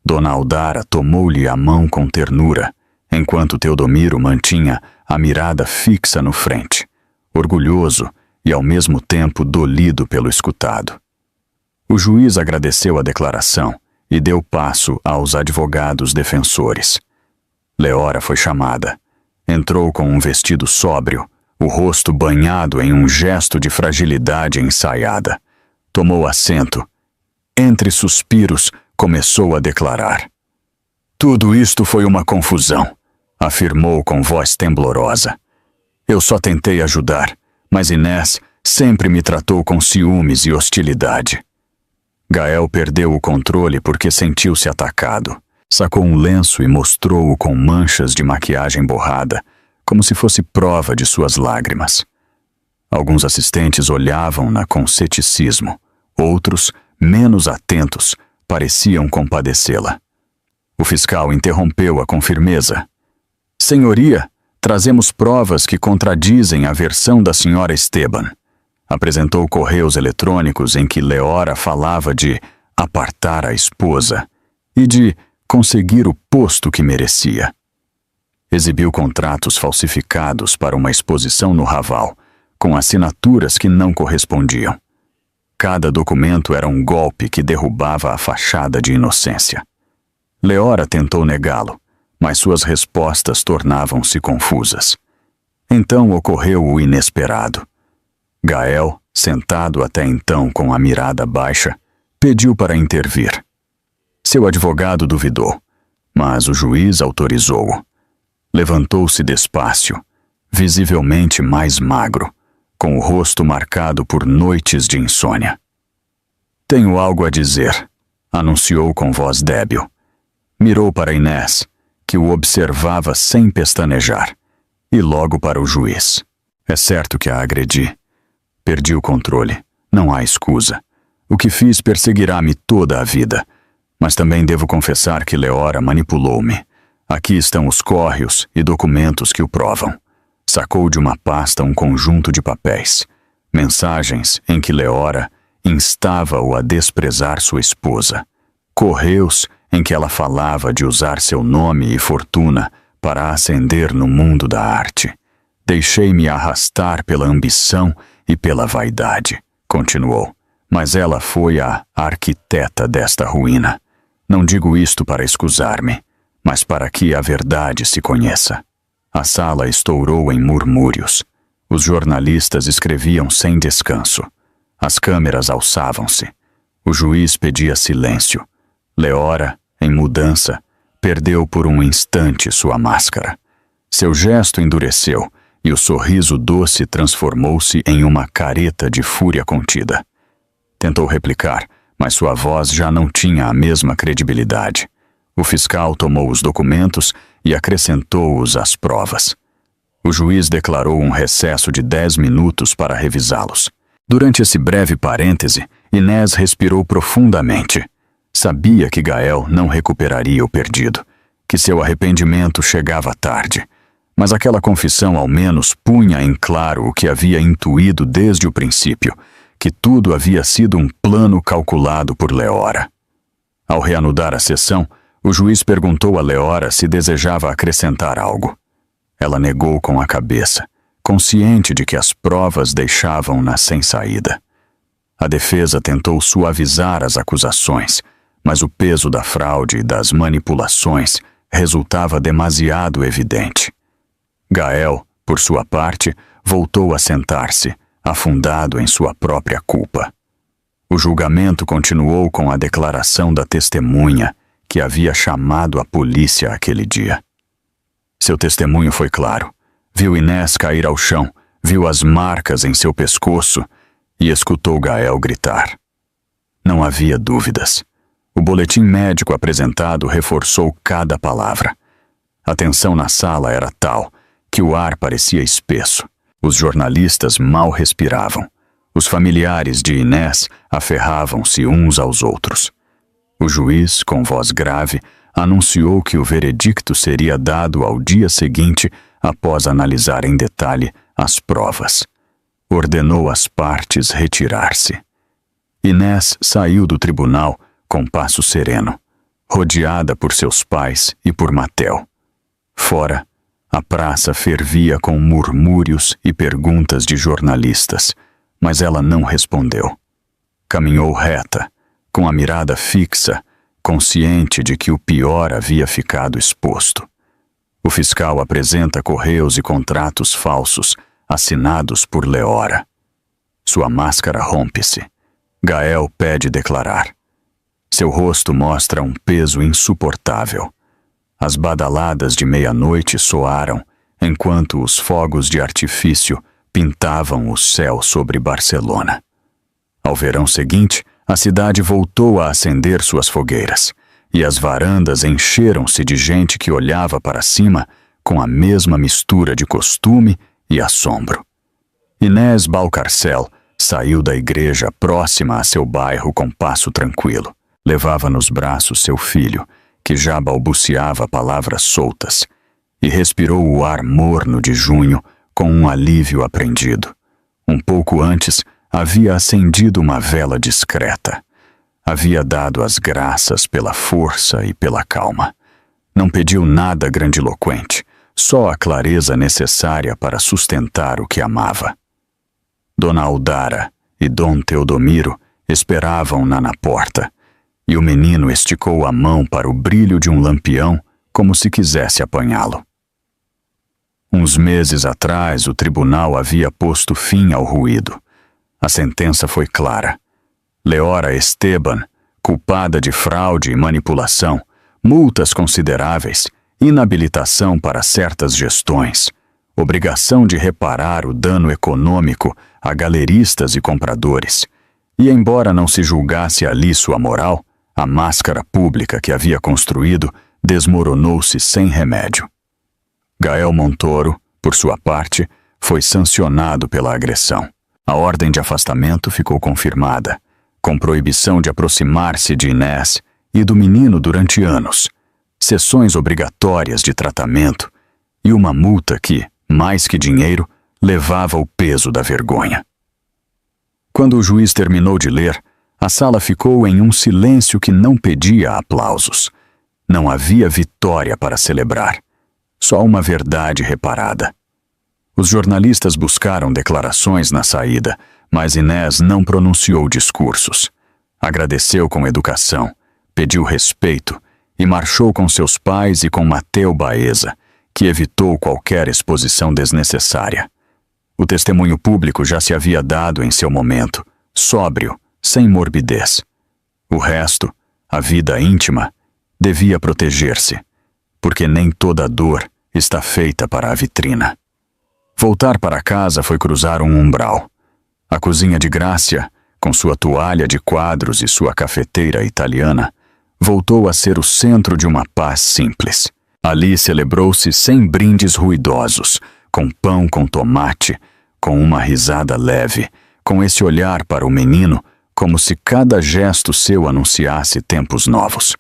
Speaker 1: Dona Aldara tomou-lhe a mão com ternura, enquanto Teodomiro mantinha a mirada fixa no frente, orgulhoso e ao mesmo tempo dolido pelo escutado. O juiz agradeceu a declaração e deu passo aos advogados defensores. Leora foi chamada. Entrou com um vestido sóbrio, o rosto banhado em um gesto de fragilidade ensaiada. Tomou assento. Entre suspiros, começou a declarar. Tudo isto foi uma confusão, afirmou com voz temblorosa. Eu só tentei ajudar, mas Inés sempre me tratou com ciúmes e hostilidade. Gael perdeu o controle porque sentiu-se atacado. Sacou um lenço e mostrou-o com manchas de maquiagem borrada, como se fosse prova de suas lágrimas. Alguns assistentes olhavam-na com ceticismo. Outros, menos atentos, pareciam compadecê-la. O fiscal interrompeu-a com firmeza. Senhoria, trazemos provas que contradizem a versão da senhora Esteban. Apresentou correios eletrônicos em que Leora falava de apartar a esposa e de conseguir o posto que merecia. Exibiu contratos falsificados para uma exposição no Raval, com assinaturas que não correspondiam. Cada documento era um golpe que derrubava a fachada de inocência. Leora tentou negá-lo, mas suas respostas tornavam-se confusas. Então ocorreu o inesperado. Gael, sentado até então com a mirada baixa, pediu para intervir. Seu advogado duvidou, mas o juiz autorizou-o. Levantou-se despacio, visivelmente mais magro, com o rosto marcado por noites de insônia. Tenho algo a dizer, anunciou com voz débil. Mirou para Inés, que o observava sem pestanejar, e logo para o juiz. É certo que a agredi. Perdi o controle. Não há escusa. O que fiz perseguirá-me toda a vida. Mas também devo confessar que Leora manipulou-me. Aqui estão os córreos e documentos que o provam. Sacou de uma pasta um conjunto de papéis. Mensagens em que Leora instava-o a desprezar sua esposa. Correios em que ela falava de usar seu nome e fortuna para ascender no mundo da arte. Deixei-me arrastar pela ambição e pela vaidade, continuou. Mas ela foi a arquiteta desta ruína. Não digo isto para escusar-me, mas para que a verdade se conheça. A sala estourou em murmúrios. Os jornalistas escreviam sem descanso. As câmeras alçavam-se. O juiz pedia silêncio. Leora, em mudança, perdeu por um instante sua máscara. Seu gesto endureceu e o sorriso doce transformou-se em uma careta de fúria contida. Tentou replicar, mas sua voz já não tinha a mesma credibilidade. O fiscal tomou os documentos e acrescentou-os às provas. O juiz declarou um recesso de 10 minutos para revisá-los. Durante esse breve parêntese, Inés respirou profundamente. Sabia que Gael não recuperaria o perdido, que seu arrependimento chegava tarde. Mas aquela confissão ao menos punha em claro o que havia intuído desde o princípio, que tudo havia sido um plano calculado por Leora. Ao reanudar a sessão, o juiz perguntou a Leora se desejava acrescentar algo. Ela negou com a cabeça, consciente de que as provas deixavam-na sem saída. A defesa tentou suavizar as acusações, mas o peso da fraude e das manipulações resultava demasiado evidente. Gael, por sua parte, voltou a sentar-se, afundado em sua própria culpa. O julgamento continuou com a declaração da testemunha que havia chamado a polícia aquele dia. Seu testemunho foi claro. Viu Inés cair ao chão, viu as marcas em seu pescoço e escutou Gael gritar. Não havia dúvidas. O boletim médico apresentado reforçou cada palavra. A tensão na sala era tal que o ar parecia espesso. Os jornalistas mal respiravam. Os familiares de Inés aferravam-se uns aos outros. O juiz, com voz grave, anunciou que o veredicto seria dado ao dia seguinte após analisar em detalhe as provas. Ordenou às partes retirar-se. Inés saiu do tribunal com passo sereno, rodeada por seus pais e por Matel. Fora, a praça fervia com murmúrios e perguntas de jornalistas, mas ela não respondeu. Caminhou reta, com a mirada fixa, consciente de que o pior havia ficado exposto. O fiscal apresenta correios e contratos falsos, assinados por Leora. Sua máscara rompe-se. Gael pede declarar. Seu rosto mostra um peso insuportável. As badaladas de meia-noite soaram, enquanto os fogos de artifício pintavam o céu sobre Barcelona. Ao verão seguinte, a cidade voltou a acender suas fogueiras, e as varandas encheram-se de gente que olhava para cima com a mesma mistura de costume e assombro. Inés Balcarcel saiu da igreja próxima a seu bairro com passo tranquilo. Levava nos braços seu filho, que já balbuciava palavras soltas, e respirou o ar morno de junho com um alívio aprendido. Um pouco antes, havia acendido uma vela discreta. Havia dado as graças pela força e pela calma. Não pediu nada grandiloquente, só a clareza necessária para sustentar o que amava. Dona Aldara e Dom Teodomiro esperavam-na na porta, e o menino esticou a mão para o brilho de um lampião como se quisesse apanhá-lo. Uns meses atrás, o tribunal havia posto fim ao ruído. A sentença foi clara. Leora Esteban, culpada de fraude e manipulação, multas consideráveis, inabilitação para certas gestões, obrigação de reparar o dano econômico a galeristas e compradores. E embora não se julgasse ali sua moral, a máscara pública que havia construído desmoronou-se sem remédio. Gael Montoro, por sua parte, foi sancionado pela agressão. A ordem de afastamento ficou confirmada, com proibição de aproximar-se de Inés e do menino durante anos, sessões obrigatórias de tratamento e uma multa que, mais que dinheiro, levava o peso da vergonha. Quando o juiz terminou de ler, a sala ficou em um silêncio que não pedia aplausos. Não havia vitória para celebrar, só uma verdade reparada. Os jornalistas buscaram declarações na saída, mas Inés não pronunciou discursos. Agradeceu com educação, pediu respeito e marchou com seus pais e com Mateu Baeza, que evitou qualquer exposição desnecessária. O testemunho público já se havia dado em seu momento, sóbrio, sem morbidez. O resto, a vida íntima, devia proteger-se, porque nem toda dor está feita para a vitrina. Voltar para casa foi cruzar um umbral. A cozinha de Grácia, com sua toalha de quadros e sua cafeteira italiana, voltou a ser o centro de uma paz simples. Ali celebrou-se sem brindes ruidosos, com pão com tomate, com uma risada leve, com esse olhar para o menino, como se cada gesto seu anunciasse tempos novos.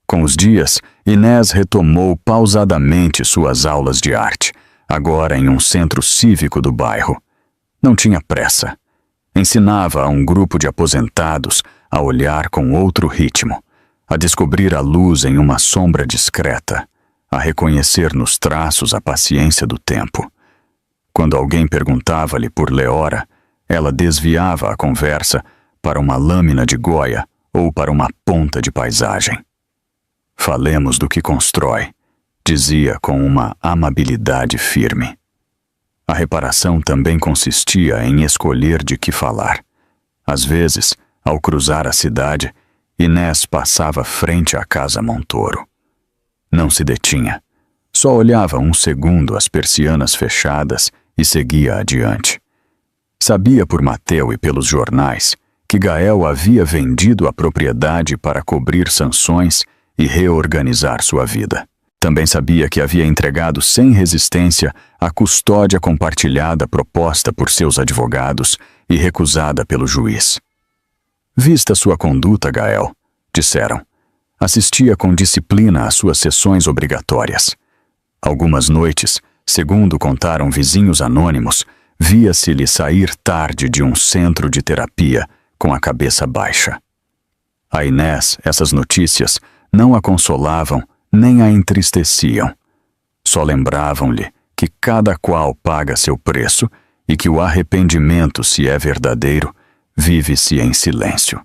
Speaker 1: Com os dias, Inés retomou pausadamente suas aulas de arte, agora em um centro cívico do bairro. Não tinha pressa. Ensinava a um grupo de aposentados a olhar com outro ritmo, a descobrir a luz em uma sombra discreta, a reconhecer nos traços a paciência do tempo. Quando alguém perguntava-lhe por Leora, ela desviava a conversa para uma lâmina de Goya ou para uma ponta de paisagem. Falemos do que constrói, dizia com uma amabilidade firme. A reparação também consistia em escolher de que falar. Às vezes, ao cruzar a cidade, Inés passava frente à casa Montoro. Não se detinha. Só olhava um segundo as persianas fechadas e seguia adiante. Sabia por Mateu e pelos jornais que Gael havia vendido a propriedade para cobrir sanções e reorganizar sua vida. Também sabia que havia entregado sem resistência a custódia compartilhada proposta por seus advogados e recusada pelo juiz. Vista sua conduta, Gael, disseram. Assistia com disciplina às suas sessões obrigatórias. Algumas noites, segundo contaram vizinhos anônimos, via-se-lhe sair tarde de um centro de terapia com a cabeça baixa. A Inés, essas notícias não a consolavam nem a entristeciam. Só lembravam-lhe que cada qual paga seu preço e que o arrependimento, se é verdadeiro, vive-se em silêncio.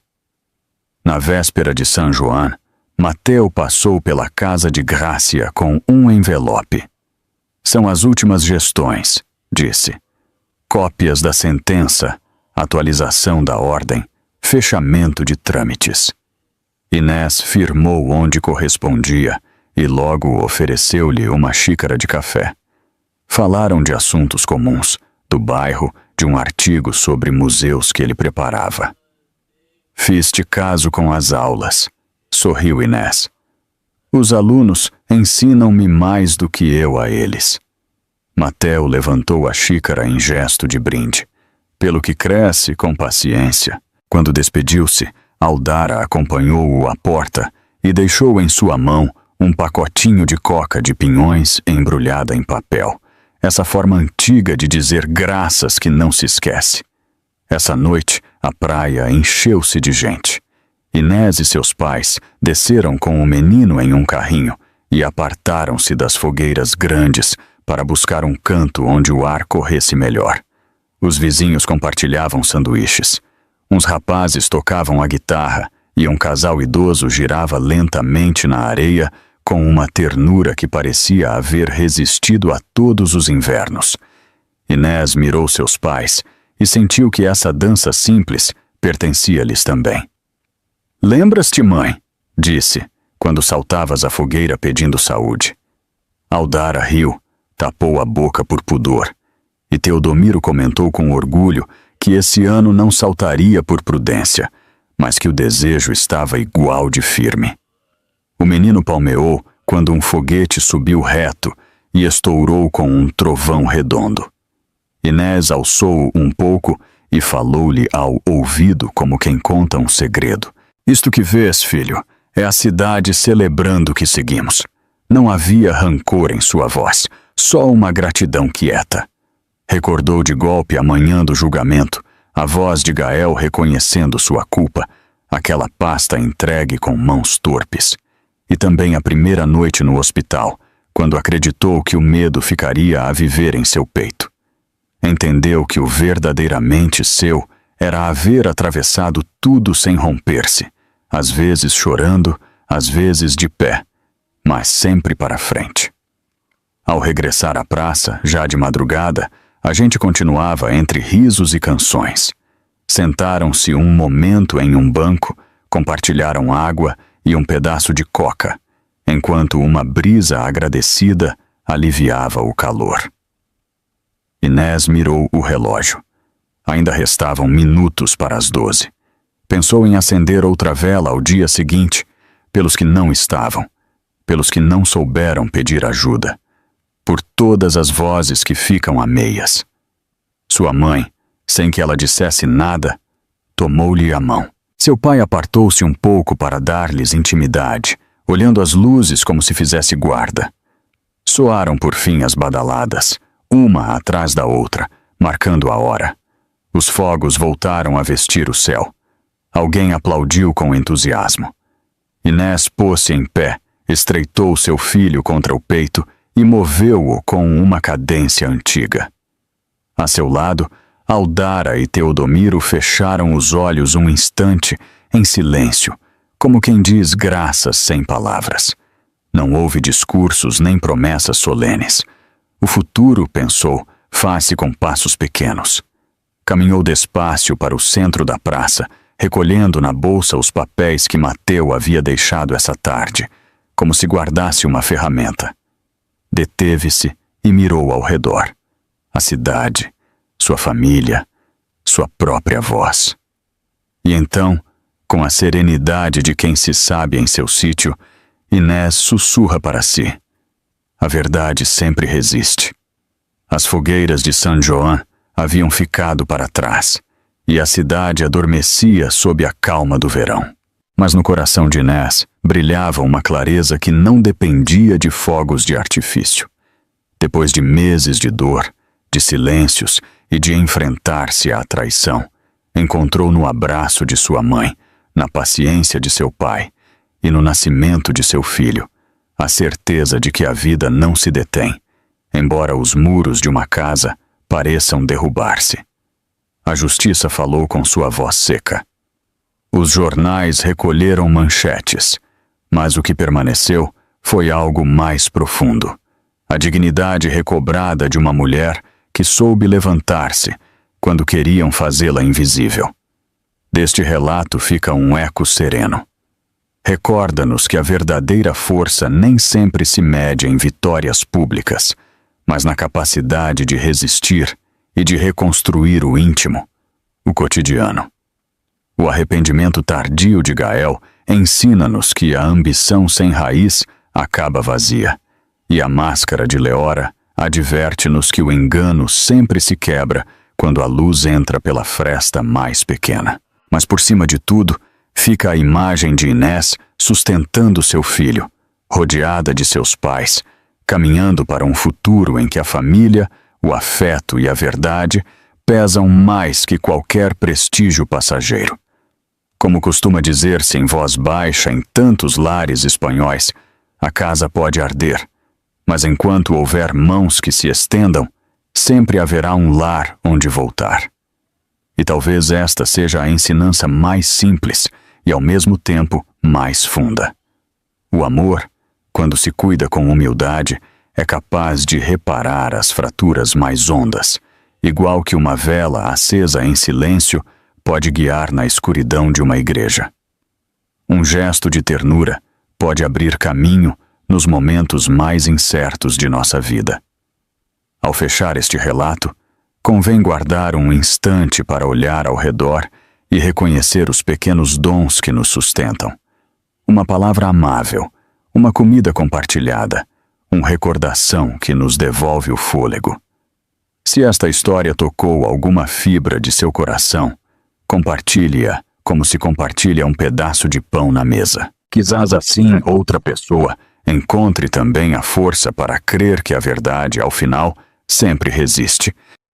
Speaker 1: Na véspera de São João, Mateo passou pela casa de Grácia com um envelope. São as últimas gestões, disse. Cópias da sentença, atualização da ordem, fechamento de trâmites. Inés firmou onde correspondia e logo ofereceu-lhe uma xícara de café. Falaram de assuntos comuns, do bairro, de um artigo sobre museus que ele preparava. Fiz-te caso com as aulas, sorriu Inés. Os alunos ensinam-me mais do que eu a eles. Mateo levantou a xícara em gesto de brinde, pelo que cresce com paciência. Quando despediu-se, Aldara acompanhou-o à porta e deixou em sua mão um pacotinho de coca de pinhões embrulhada em papel. Essa forma antiga de dizer graças que não se esquece. Essa noite, a praia encheu-se de gente. Inés e seus pais desceram com o menino em um carrinho e apartaram-se das fogueiras grandes para buscar um canto onde o ar corresse melhor. Os vizinhos compartilhavam sanduíches. Uns rapazes tocavam a guitarra e um casal idoso girava lentamente na areia com uma ternura que parecia haver resistido a todos os invernos. Inés mirou seus pais e sentiu que essa dança simples pertencia-lhes também. Lembras-te, mãe? Disse, quando saltavas à fogueira pedindo saúde. Aldara riu, tapou a boca por pudor, e Teodomiro comentou com orgulho que esse ano não saltaria por prudência, mas que o desejo estava igual de firme. O menino palmeou quando um foguete subiu reto e estourou com um trovão redondo. Inés alçou-o um pouco e falou-lhe ao ouvido como quem conta um segredo. Isto que vês, filho, é a cidade celebrando que seguimos. Não havia rancor em sua voz, só uma gratidão quieta. Recordou de golpe a manhã do julgamento, a voz de Gael reconhecendo sua culpa, aquela pasta entregue com mãos torpes. E também a primeira noite no hospital, quando acreditou que o medo ficaria a viver em seu peito. Entendeu que o verdadeiramente seu era haver atravessado tudo sem romper-se, às vezes chorando, às vezes de pé, mas sempre para frente. Ao regressar à praça, já de madrugada, a gente continuava entre risos e canções. Sentaram-se um momento em um banco, compartilharam água e um pedaço de coca, enquanto uma brisa agradecida aliviava o calor. Inés mirou o relógio. Ainda restavam minutos para as 12. Pensou em acender outra vela ao dia seguinte, pelos que não estavam, pelos que não souberam pedir ajuda, por todas as vozes que ficam a meias. Sua mãe, sem que ela dissesse nada, tomou-lhe a mão. Seu pai apartou-se um pouco para dar-lhes intimidade, olhando as luzes como se fizesse guarda. Soaram por fim as badaladas, uma atrás da outra, marcando a hora. Os fogos voltaram a vestir o céu. Alguém aplaudiu com entusiasmo. Inés pôs-se em pé, estreitou seu filho contra o peito e moveu-o com uma cadência antiga. A seu lado, Aldara e Teodomiro fecharam os olhos um instante, em silêncio, como quem diz graças sem palavras. Não houve discursos nem promessas solenes. O futuro, pensou, faz-se com passos pequenos. Caminhou despacio para o centro da praça, recolhendo na bolsa os papéis que Mateo havia deixado essa tarde, como se guardasse uma ferramenta. Deteve-se e mirou ao redor. A cidade, sua família, sua própria voz. E então, com a serenidade de quem se sabe em seu sítio, Inés sussurra para si. A verdade sempre resiste. As fogueiras de São João haviam ficado para trás, e a cidade adormecia sob a calma do verão. Mas no coração de Inés brilhava uma clareza que não dependia de fogos de artifício. Depois de meses de dor, de silêncios e de enfrentar-se à traição, encontrou no abraço de sua mãe, na paciência de seu pai e no nascimento de seu filho, a certeza de que a vida não se detém, embora os muros de uma casa pareçam derrubar-se. A justiça falou com sua voz seca. Os jornais recolheram manchetes, mas o que permaneceu foi algo mais profundo. A dignidade recobrada de uma mulher que soube levantar-se quando queriam fazê-la invisível. Deste relato fica um eco sereno. Recorda-nos que a verdadeira força nem sempre se mede em vitórias públicas, mas na capacidade de resistir e de reconstruir o íntimo, o cotidiano. O arrependimento tardio de Gael ensina-nos que a ambição sem raiz acaba vazia, e a máscara de Leora adverte-nos que o engano sempre se quebra quando a luz entra pela fresta mais pequena. Mas por cima de tudo, fica a imagem de Inés sustentando seu filho, rodeada de seus pais, caminhando para um futuro em que a família, o afeto e a verdade pesam mais que qualquer prestígio passageiro. Como costuma dizer-se em voz baixa em tantos lares espanhóis, a casa pode arder, mas enquanto houver mãos que se estendam, sempre haverá um lar onde voltar. E talvez esta seja a ensinança mais simples e ao mesmo tempo mais funda. O amor, quando se cuida com humildade, é capaz de reparar as fraturas mais hondas, igual que uma vela acesa em silêncio pode guiar na escuridão de uma igreja. Um gesto de ternura pode abrir caminho nos momentos mais incertos de nossa vida. Ao fechar este relato, convém guardar um instante para olhar ao redor e reconhecer os pequenos dons que nos sustentam. Uma palavra amável, uma comida compartilhada, uma recordação que nos devolve o fôlego. Se esta história tocou alguma fibra de seu coração, compartilhe-a como se compartilha um pedaço de pão na mesa. Quizás assim outra pessoa encontre também a força para crer que a verdade, ao final, sempre resiste